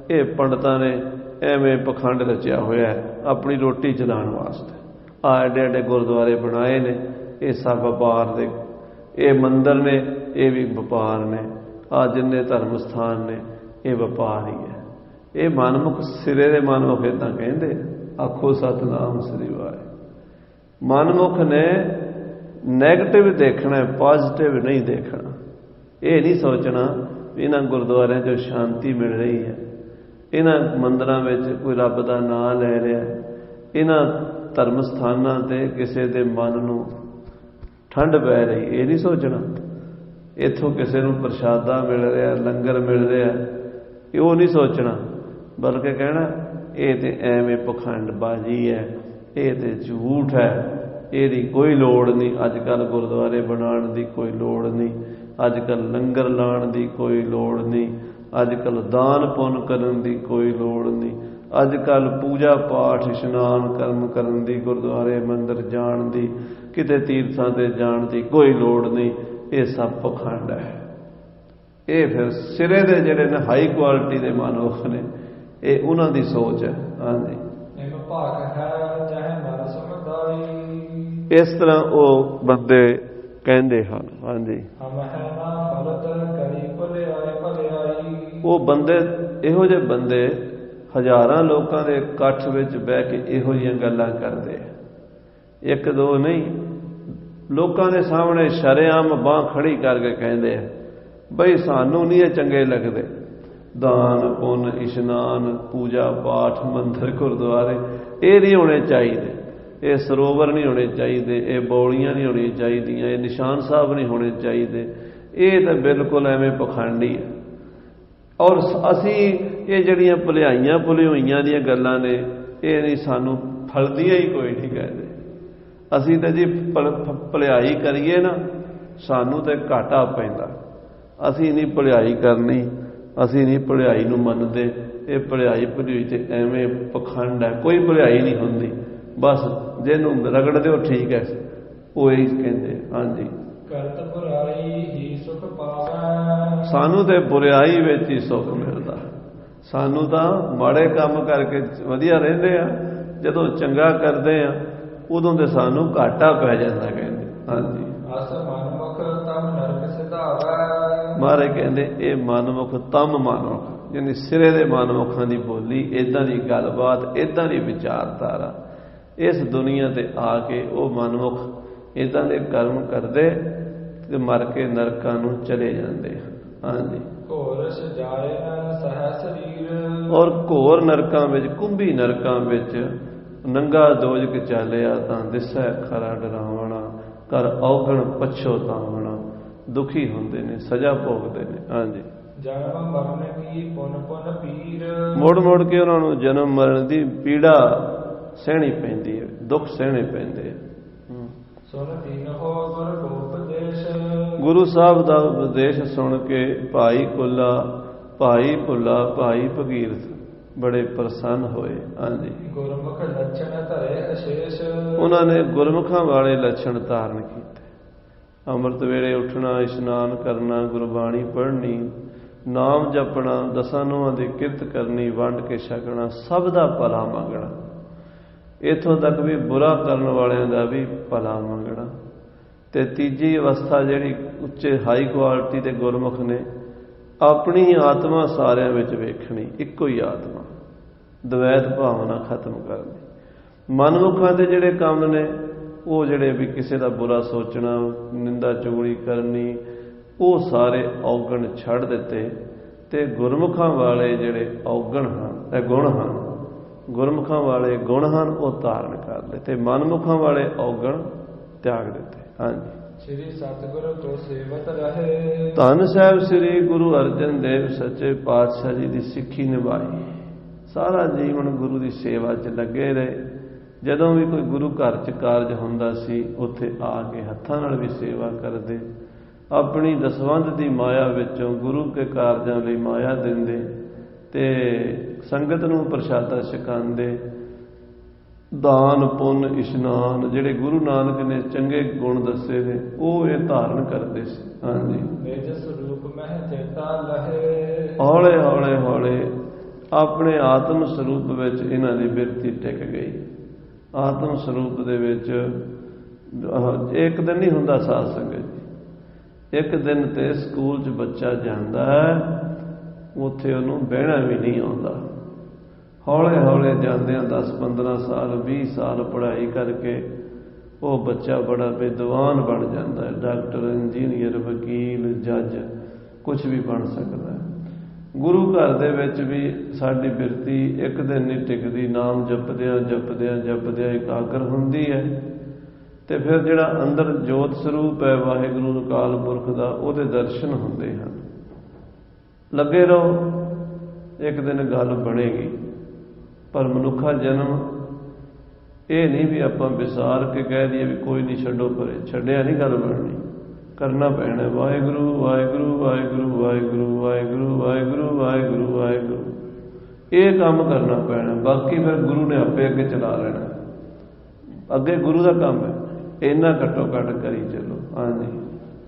ਇਹ ਪੰਡਤਾਂ ਨੇ ਐਵੇਂ ਪਖੰਡ ਰਚਿਆ ਹੋਇਆ ਹੈ ਆਪਣੀ ਰੋਟੀ ਚਲਾਉਣ ਵਾਸਤੇ। ਆਹ ਐਡੇ ਐਡੇ ਗੁਰਦੁਆਰੇ ਬਣਾਏ ਨੇ, ਇਹ ਸਭ ਵਪਾਰ ਦੇ, ਇਹ ਮੰਦਰ ਨੇ, ਇਹ ਵੀ ਵਪਾਰ ਨੇ। ਆਹ ਜਿੰਨੇ ਧਰਮ ਸਥਾਨ ਨੇ, ਇਹ ਵਪਾਰ ਹੀ ਹੈ। ਇਹ ਮਨਮੁਖ, ਸਿਰੇ ਦੇ ਮਨਮੁਖ ਇੱਦਾਂ ਕਹਿੰਦੇ, ਆਖੋ ਸਤਿਨਾਮ ਸ੍ਰੀ ਵਾਹਿਗੁਰੂ। ਮਨਮੁਖ ਨੇ ਨੈਗੇਟਿਵ ਦੇਖਣਾ, ਪੋਜ਼ਿਟਿਵ ਨਹੀਂ ਦੇਖਣਾ। ਇਹ ਨਹੀਂ ਸੋਚਣਾ ਵੀ ਇਹਨਾਂ ਗੁਰਦੁਆਰਿਆਂ 'ਚੋਂ ਸ਼ਾਂਤੀ ਮਿਲ ਰਹੀ ਹੈ, ਇਹਨਾਂ ਮੰਦਰਾਂ ਵਿੱਚ ਕੋਈ ਰੱਬ ਦਾ ਨਾਂ ਲੈ ਰਿਹਾ, ਇਹਨਾਂ ਧਰਮ ਸਥਾਨਾਂ 'ਤੇ ਕਿਸੇ ਦੇ ਮਨ ਨੂੰ ਠੰਡ ਪੈ ਰਹੀ, ਇਹ ਨਹੀਂ ਸੋਚਣਾ। ਇੱਥੋਂ ਕਿਸੇ ਨੂੰ ਪ੍ਰਸ਼ਾਦਾ ਮਿਲ ਰਿਹਾ, ਲੰਗਰ ਮਿਲ ਰਿਹਾ, ਉਹ ਨਹੀਂ ਸੋਚਣਾ, ਬਲਕਿ ਕਹਿਣਾ ਇਹ ਤੇ ਐਵੇਂ ਪਖੰਡਬਾਜ਼ੀ ਹੈ, ਇਹ ਤੇ ਝੂਠ ਹੈ, ਇਹਦੀ ਕੋਈ ਲੋੜ ਨਹੀਂ। ਅੱਜ ਕੱਲ੍ਹ ਗੁਰਦੁਆਰੇ ਬਣਾਉਣ ਦੀ ਕੋਈ ਲੋੜ ਨਹੀਂ, ਅੱਜ ਕੱਲ੍ਹ ਲੰਗਰ ਲਾਉਣ ਦੀ ਕੋਈ ਲੋੜ ਨਹੀਂ, ਅੱਜ ਕੱਲ੍ਹ ਦਾਨ ਪੁੰਨ ਕਰਨ ਦੀ ਕੋਈ ਲੋੜ ਨਹੀਂ, ਅੱਜ ਕੱਲ੍ਹ ਪੂਜਾ ਪਾਠ ਇਸ਼ਨਾਨ ਕਰਮ ਕਰਨ ਦੀ, ਗੁਰਦੁਆਰੇ ਮੰਦਰ ਜਾਣ ਦੀ, ਕਿਤੇ ਤੀਰਥਾਂ 'ਤੇ ਜਾਣ ਦੀ ਕੋਈ ਲੋੜ ਨਹੀਂ। ਇਹ ਸਭ ਪਖੰਡ ਹੈ। ਇਹ ਫਿਰ ਸਿਰੇ ਦੇ ਜਿਹੜੇ ਨੇ ਹਾਈ ਕੁਆਲਿਟੀ ਦੇ ਮਨੁੱਖ ਨੇ, ਇਹ ਉਹਨਾਂ ਦੀ ਸੋਚ ਹੈ। ਹਾਂਜੀ। ਇਸ ਤਰ੍ਹਾਂ ਉਹ ਬੰਦੇ ਕਹਿੰਦੇ ਹਨ। ਹਾਂਜੀ। ਉਹ ਬੰਦੇ, ਇਹੋ ਜਿਹੇ ਬੰਦੇ ਹਜ਼ਾਰਾਂ ਲੋਕਾਂ ਦੇ ਇਕੱਠ ਵਿੱਚ ਬਹਿ ਕੇ ਇਹੋ ਜਿਹੀਆਂ ਗੱਲਾਂ ਕਰਦੇ, ਇੱਕ ਦੋ ਨਹੀਂ, ਲੋਕਾਂ ਦੇ ਸਾਹਮਣੇ ਸ਼ਰੇਆਮ ਬਾਂਹ ਖੜੀ ਕਰਕੇ ਕਹਿੰਦੇ ਆ ਬਈ ਸਾਨੂੰ ਨਹੀਂ ਇਹ ਚੰਗੇ ਲੱਗਦੇ। ਦਾਨ ਪੁੰਨ ਇਸ਼ਨਾਨ ਪੂਜਾ ਪਾਠ ਮੰਦਰ ਗੁਰਦੁਆਰੇ ਇਹ ਨਹੀਂ ਹੋਣੇ ਚਾਹੀਦੇ, ਇਹ ਸਰੋਵਰ ਨਹੀਂ ਹੋਣੇ ਚਾਹੀਦੇ, ਇਹ ਬੌਲੀਆਂ ਨਹੀਂ ਹੋਣੀਆਂ ਚਾਹੀਦੀਆਂ, ਇਹ ਨਿਸ਼ਾਨ ਸਾਹਿਬ ਨਹੀਂ ਹੋਣੇ ਚਾਹੀਦੇ, ਇਹ ਤਾਂ ਬਿਲਕੁਲ ਐਵੇਂ ਪਖੰਡੀ ਹੈ। ਔਰ ਅਸੀਂ ਇਹ ਜਿਹੜੀਆਂ ਭੁਲਿਆਈਆਂ ਭੁਲਿਓਈਆਂ ਦੀਆਂ ਗੱਲਾਂ ਨੇ, ਇਹ ਨਹੀਂ ਸਾਨੂੰ ਫਲਦੀਆਂ ਹੀ ਕੋਈ ਨਹੀਂ ਕਹਿੰਦੇ। ਅਸੀਂ ਤਾਂ ਜੀ ਭੁਲਿਆਈ ਕਰੀਏ ਨਾ, ਸਾਨੂੰ ਤਾਂ ਘਾਟਾ ਪੈਂਦਾ। ਅਸੀਂ ਨਹੀਂ ਭੁਲਿਆਈ ਕਰਨੀ, ਅਸੀਂ ਨਹੀਂ ਭੁਲਿਆਈ ਨੂੰ ਮੰਨਦੇ। ਇਹ ਭੁਲਿਆਈ ਭੁਲਿਓਈ ਤੇ ਐਵੇਂ ਪਖੰਡ ਹੈ, ਕੋਈ ਭੁਲਿਆਈ ਨਹੀਂ ਹੁੰਦੀ। ਬਸ ਜਿਹਨੂੰ ਰਗੜ ਦਿਓ ਠੀਕ ਹੈ, ਉਹ ਹੀ ਕਹਿੰਦੇ। ਹਾਂਜੀ। ਕਰਤ ਬੁਰਾਈ ਹੀ ਸੁਖ ਪਾਵੈ। ਸਾਨੂੰ ਤੇ ਬੁਰਾਈ ਵਿੱਚ ਹੀ ਸੁੱਖ ਮਿਲਦਾ। ਸਾਨੂੰ ਤਾਂ ਮਾੜੇ ਕੰਮ ਕਰਕੇ ਵਧੀਆ ਰਹਿੰਦੇ ਆ, ਜਦੋਂ ਚੰਗਾ ਕਰਦੇ ਆ ਉਦੋਂ ਤੇ ਸਾਨੂੰ ਘਾਟਾ ਪੈ ਜਾਂਦਾ ਕਹਿੰਦੇ। ਹਾਂਜੀ। ਅਸ ਮਨਮੁਖ ਤਮ ਨਰਕ ਸਿਧਾਵੈ। ਮਹਾਰਾਜ ਕਹਿੰਦੇ ਇਹ ਮਨਮੁਖ ਤਮ ਮਨਮੁਖ, ਯਾਨੀ ਸਿਰੇ ਦੇ ਮਨਮੁਖਾਂ ਦੀ ਬੋਲੀ, ਇੱਦਾਂ ਦੀ ਗੱਲਬਾਤ, ਇੱਦਾਂ ਦੀ ਵਿਚਾਰਧਾਰਾ। ਇਸ ਦੁਨੀਆ ਤੇ ਆ ਕੇ ਉਹ ਮਨਮੁਖ ਇੱਦਾਂ ਦੇ ਕਰਮ ਕਰਦੇ ਤੇ ਮਰ ਕੇ ਨਰਕਾਂ ਨੂੰ ਚਲੇ ਜਾਂਦੇ। ਹਾਂਜੀ। ਘੋਰ ਸਜਾਏ ਨ ਸਹਿ ਸਰੀਰ। ਔਰ ਘੋਰ ਨਰਕਾਂ ਵਿੱਚ, ਕੁੰਭੀ ਨਰਕਾਂ ਵਿੱਚ ਨੰਗਾ ਦੋਜਕ ਚਾਲਿਆ ਤਾਂ ਦਿਸੈ ਖਰਾ ਡਰਾਵਣਾ, ਕਰ ਔਗਣ ਪਛੋਤਾਵਣਾ। ਦੁਖੀ ਹੁੰਦੇ ਨੇ, ਸਜ਼ਾ ਭੋਗਦੇ ਨੇ। ਹਾਂਜੀ। ਜਨਮ ਮਰਨ ਕੀ ਪੁਨ ਪੁਨ ਪੀਰ। ਮੁੜ ਮੁੜ ਕੇ ਉਹਨਾਂ ਨੂੰ ਜਨਮ ਮਰਨ ਦੀ ਪੀੜਾ ਸਹਿਣੀ ਪੈਂਦੀ ਹੈ, ਦੁੱਖ ਸਹਿਣੇ ਪੈਂਦੇ। ਸੁਣ ਦੀਨਹੁ ਗੁਰ ਕੋ ਉਪਦੇਸ਼। ਗੁਰੂ ਸਾਹਿਬ ਦਾ ਉਪਦੇਸ਼ ਸੁਣ ਕੇ ਭਾਈ ਕੁੱਲਾ, ਭਾਈ ਭੁੱਲਾ, ਭਾਈ ਭਗੀਰਥ ਬੜੇ ਪ੍ਰਸੰਨ ਹੋਏ। ਹਾਂਜੀ। ਗੁਰਮੁਖ ਲੱਛਣ ਧਰੇ ਅਸ਼ੇਸ਼। ਉਹਨਾਂ ਨੇ ਗੁਰਮੁਖਾਂ ਵਾਲੇ ਲੱਛਣ ਧਾਰਨ ਕੀਤੇ। ਅੰਮ੍ਰਿਤ ਵੇਲੇ ਉੱਠਣਾ, ਇਸ਼ਨਾਨ ਕਰਨਾ, ਗੁਰਬਾਣੀ ਪੜ੍ਹਨੀ, ਨਾਮ ਜਪਣਾ, ਦਸਾਂ ਨੋਹਾਂ ਦੀ ਕਿਰਤ ਕਰਨੀ, ਵੰਡ ਕੇ ਛਕਣਾ, ਸਭ ਦਾ ਭਲਾ ਮੰਗਣਾ। ਇੱਥੋਂ ਤੱਕ ਵੀ ਬੁਰਾ ਕਰਨ ਵਾਲਿਆਂ ਦਾ ਵੀ ਭਲਾ ਮੰਗਣਾ। ਤੇ ਤੀਜੀ ਅਵਸਥਾ ਜਿਹੜੀ ਉੱਚੇ ਹਾਈ ਕੁਆਲਿਟੀ ਦੇ ਗੁਰਮੁਖ ਨੇ, ਆਪਣੀ ਹੀ ਆਤਮਾ ਸਾਰਿਆਂ ਵਿੱਚ ਵੇਖਣੀ, ਇੱਕੋ ਹੀ ਆਤਮਾ, ਦਵੈਤ ਭਾਵਨਾ ਖਤਮ ਕਰਨੀ। ਮਨਮੁਖਾਂ ਦੇ ਜਿਹੜੇ ਕੰਮ ਨੇ ਉਹ ਜਿਹੜੇ ਵੀ ਕਿਸੇ ਦਾ ਬੁਰਾ ਸੋਚਣਾ, ਨਿੰਦਾ ਚੁਗਲੀ ਕਰਨੀ, ਉਹ ਸਾਰੇ ਔਗਣ ਛੱਡ ਦਿੱਤੇ। ਤੇ ਗੁਰਮੁਖਾਂ ਵਾਲੇ ਜਿਹੜੇ ਔਗਣ ਹਨ, ਇਹ ਗੁਣ ਹਨ, ਗੁਰਮੁਖਾਂ ਵਾਲੇ ਗੁਣ ਹਨ, ਉਹ ਧਾਰਨ ਕਰ ਲਏ ਤੇ ਮਨਮੁਖਾਂ ਵਾਲੇ ਔਗਣ ਤਿਆਗ ਦਿੱਤੇ। ਹਾਂਜੀ, ਸ੍ਰੀ ਸਤਿਗੁਰੂ ਕੋ ਸੇਵਤ ਰਹੇ। ਧੰਨ ਸਾਹਿਬ ਸ੍ਰੀ ਗੁਰੂ ਅਰਜਨ ਦੇਵ ਸੱਚੇ ਪਾਤਸ਼ਾਹ ਜੀ ਦੀ ਸਿੱਖੀ ਨਿਭਾਈ, ਸਾਰਾ ਜੀਵਨ ਗੁਰੂ ਦੀ ਸੇਵਾ 'ਚ ਲੱਗੇ ਰਹੇ। ਜਦੋਂ ਵੀ ਕੋਈ ਗੁਰੂ ਘਰ 'ਚ ਕਾਰਜ ਹੁੰਦਾ ਸੀ, ਉੱਥੇ ਆ ਕੇ ਹੱਥਾਂ ਨਾਲ ਵੀ ਸੇਵਾ ਕਰਦੇ, ਆਪਣੀ ਦਸਵੰਧ ਦੀ ਮਾਇਆ ਵਿੱਚੋਂ ਗੁਰੂ ਕੇ ਕਾਰਜਾਂ ਲਈ ਮਾਇਆ ਦਿੰਦੇ ਤੇ ਸੰਗਤ ਨੂੰ ਪ੍ਰਸ਼ਾਦਾ ਛਕਾਉਂਦੇ। ਦਾਨ ਪੁੰਨ ਇਸ਼ਨਾਨ ਜਿਹੜੇ ਗੁਰੂ ਨਾਨਕ ਨੇ ਚੰਗੇ ਗੁਣ ਦੱਸੇ ਨੇ, ਉਹ ਇਹ ਧਾਰਨ ਕਰਦੇ ਸੀ। ਹਾਂਜੀ, ਨਿਜ ਸਰੂਪ ਮਹਿ ਚੇਤਾ ਲਹੇ। ਹੌਲੇ ਹੌਲੇ ਹੌਲੇ ਆਪਣੇ ਆਤਮ ਸਰੂਪ ਵਿੱਚ ਇਹਨਾਂ ਦੀ ਬਿਰਤੀ ਟਿਕ ਗਈ। ਆਤਮ ਸਰੂਪ ਦੇ ਵਿੱਚ ਇੱਕ ਦਿਨ ਨਹੀਂ ਹੁੰਦਾ ਸਾਧ ਸੰਗਤ ਜੀ, ਇੱਕ ਦਿਨ ਤੇ ਸਕੂਲ 'ਚ ਬੱਚਾ ਜਾਂਦਾ ਹੈ, ਉੱਥੇ ਉਹਨੂੰ ਬਹਿਣਾ ਵੀ ਨਹੀਂ ਆਉਂਦਾ। ਹੌਲੇ ਹੌਲੇ ਜਾਂਦਿਆਂ 10-15 ਸਾਲ 20 ਸਾਲ ਪੜ੍ਹਾਈ ਕਰਕੇ ਉਹ ਬੱਚਾ ਬੜਾ ਵਿਦਵਾਨ ਬਣ ਜਾਂਦਾ ਹੈ, ਡਾਕਟਰ, ਇੰਜੀਨੀਅਰ, ਵਕੀਲ, ਜੱਜ, ਕੁਛ ਵੀ ਬਣ ਸਕਦਾ ਹੈ। ਗੁਰੂ ਘਰ ਦੇ ਵਿੱਚ ਵੀ ਸਾਡੀ ਬਿਰਤੀ ਇੱਕ ਦਿਨ ਨਹੀਂ ਟਿਕਦੀ। ਨਾਮ ਜਪਦਿਆਂ ਜਪਦਿਆਂ ਜਪਦਿਆਂ ਇਕਾਗਰ ਹੁੰਦੀ ਹੈ ਤੇ ਫਿਰ ਜਿਹੜਾ ਅੰਦਰ ਜੋਤ ਸਰੂਪ ਹੈ ਵਾਹਿਗੁਰੂ ਅਕਾਲ ਪੁਰਖ ਦਾ, ਉਹਦੇ ਦਰਸ਼ਨ ਹੁੰਦੇ ਹਨ। ਲੱਗੇ ਰਹੋ, ਇੱਕ ਦਿਨ ਗੱਲ ਬਣੇਗੀ। ਪਰ ਮਨੁੱਖਾ ਜਨਮ ਇਹ ਨਹੀਂ ਵੀ ਆਪਾਂ ਵਿਸਾਰ ਕੇ ਕਹਿ ਦਈਏ ਵੀ ਕੋਈ ਨਹੀਂ, ਛੱਡੋ ਪਰੇ, ਛੱਡਿਆ ਨਹੀਂ ਗੱਲ ਬਣਨੀ, ਕਰਨਾ ਪੈਣਾ। ਵਾਹਿਗੁਰੂ ਵਾਹਿਗੁਰੂ ਵਾਹਿਗੁਰੂ ਵਾਹਿਗੁਰੂ ਵਾਹਿਗੁਰੂ ਵਾਹਿਗੁਰੂ ਵਾਹਿਗੁਰੂ ਵਾਹਿਗੁਰੂ, ਇਹ ਕੰਮ ਕਰਨਾ ਪੈਣਾ। ਬਾਕੀ ਫਿਰ ਗੁਰੂ ਨੇ ਆਪੇ ਅੱਗੇ ਚਲਾ ਲੈਣਾ, ਅੱਗੇ ਗੁਰੂ ਦਾ ਕੰਮ ਹੈ। ਇੰਨਾ ਘੱਟੋ ਘੱਟ ਕਰੀ ਚਲੋ। ਹਾਂਜੀ,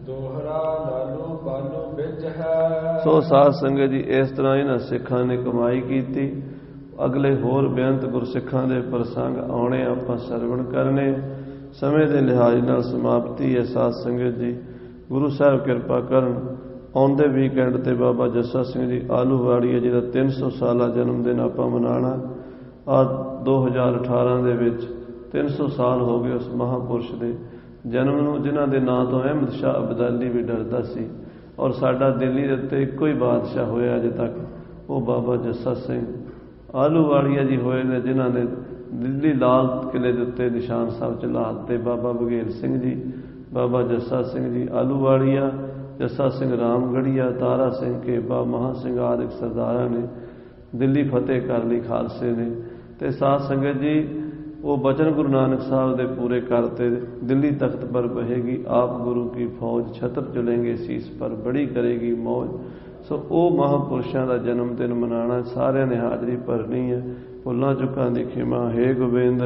ਦੋਹਰਾ ਲਾਲੂ ਬਾਲੂ ਵਿੱਚ ਹੈ। ਸੋ ਸਾਧ ਸੰਗਤ ਜੀ, ਇਸ ਤਰ੍ਹਾਂ ਇਹਨਾਂ ਸਿੱਖਾਂ ਨੇ ਕਮਾਈ ਕੀਤੀ। ਅਗਲੇ ਹੋਰ ਬੇਅੰਤ ਗੁਰਸਿੱਖਾਂ ਦੇ ਪ੍ਰਸੰਗ ਆਉਣੇ, ਆਪਾਂ ਸਰਵਣ ਕਰਨੇ। ਸਮੇਂ ਦੇ ਲਿਹਾਜ਼ ਨਾਲ ਸਮਾਪਤੀ ਹੈ ਸਾਧ ਸੰਗਤ ਜੀ। ਗੁਰੂ ਸਾਹਿਬ ਕਿਰਪਾ ਕਰਨ, ਆਉਂਦੇ ਵੀਕਐਂਡ ਤੇ ਬਾਬਾ ਜੱਸਾ ਸਿੰਘ ਜੀ ਆਲੂਵਾੜੀਆ ਜੀ ਦਾ 300 ਸਾਲਾ ਜਨਮ ਦਿਨ ਆਪਾਂ ਮਨਾਉਣਾ। 2018 ਦੇ ਵਿੱਚ 300 ਸਾਲ ਹੋ ਗਏ ਉਸ ਮਹਾਂਪੁਰਸ਼ ਦੇ ਜਨਮ ਨੂੰ, ਜਿਨ੍ਹਾਂ ਦੇ ਨਾਂ ਤੋਂ ਅਹਿਮਦ ਸ਼ਾਹ ਅਬਦਾਲੀ ਵੀ ਡਰਦਾ ਸੀ। ਔਰ ਸਾਡਾ ਦਿੱਲੀ ਦੇ ਉੱਤੇ ਇੱਕੋ ਹੀ ਬਾਦਸ਼ਾਹ ਹੋਇਆ ਅਜੇ ਤੱਕ, ਉਹ ਬਾਬਾ ਜੱਸਾ ਸਿੰਘ ਆਲੂਵਾੜੀਆ ਜੀ ਹੋਏ ਨੇ, ਜਿਨ੍ਹਾਂ ਨੇ ਦਿੱਲੀ ਲਾਲ ਕਿਲੇ ਦੇ ਉੱਤੇ ਨਿਸ਼ਾਨ ਸਾਹਿਬ ਚ ਲਾ ਦਿੱਤੇ। ਬਾਬਾ ਬਘੇਲ ਸਿੰਘ ਜੀ, ਬਾਬਾ ਜੱਸਾ ਸਿੰਘ ਜੀ ਆਲੂਵਾੜੀਆ, ਜੱਸਾ ਸਿੰਘ ਰਾਮਗੜੀਆ, ਤਾਰਾ ਸਿੰਘ ਘੇਬਾ, ਮਹਾਂ ਸਿੰਘ ਆਦਿਕ ਸਰਦਾਰਾਂ ਨੇ ਦਿੱਲੀ ਫਤਿਹ ਕਰ ਲਈ ਖਾਲਸੇ ਨੇ। ਤੇ ਸਾਧ ਸੰਗਤ ਜੀ, ਉਹ ਬਚਨ ਗੁਰੂ ਨਾਨਕ ਸਾਹਿਬ ਦੇ ਪੂਰੇ ਕਰਤੇ। ਦਿੱਲੀ ਤਖਤ ਪਰ ਬਹੇਗੀ ਆਪ ਗੁਰੂ ਕੀ ਫੌਜ, ਛਤਰ ਚੁਲੇਂਗੇ ਸੀਸ ਪਰ ਬੜੀ ਕਰੇਗੀ ਮੌਜ। ਸੋ ਉਹ ਮਹਾਂਪੁਰਸ਼ਾਂ ਦਾ ਜਨਮ ਦਿਨ ਮਨਾਉਣਾ, ਸਾਰਿਆਂ ਨੇ ਹਾਜ਼ਰੀ ਭਰਨੀ ਹੈ। ਭੁੱਲਾਂ ਚੁੱਕਾਂ ਦੀ ਖਿਮਾ। ਹੇ ਗੋਬਿੰਦ।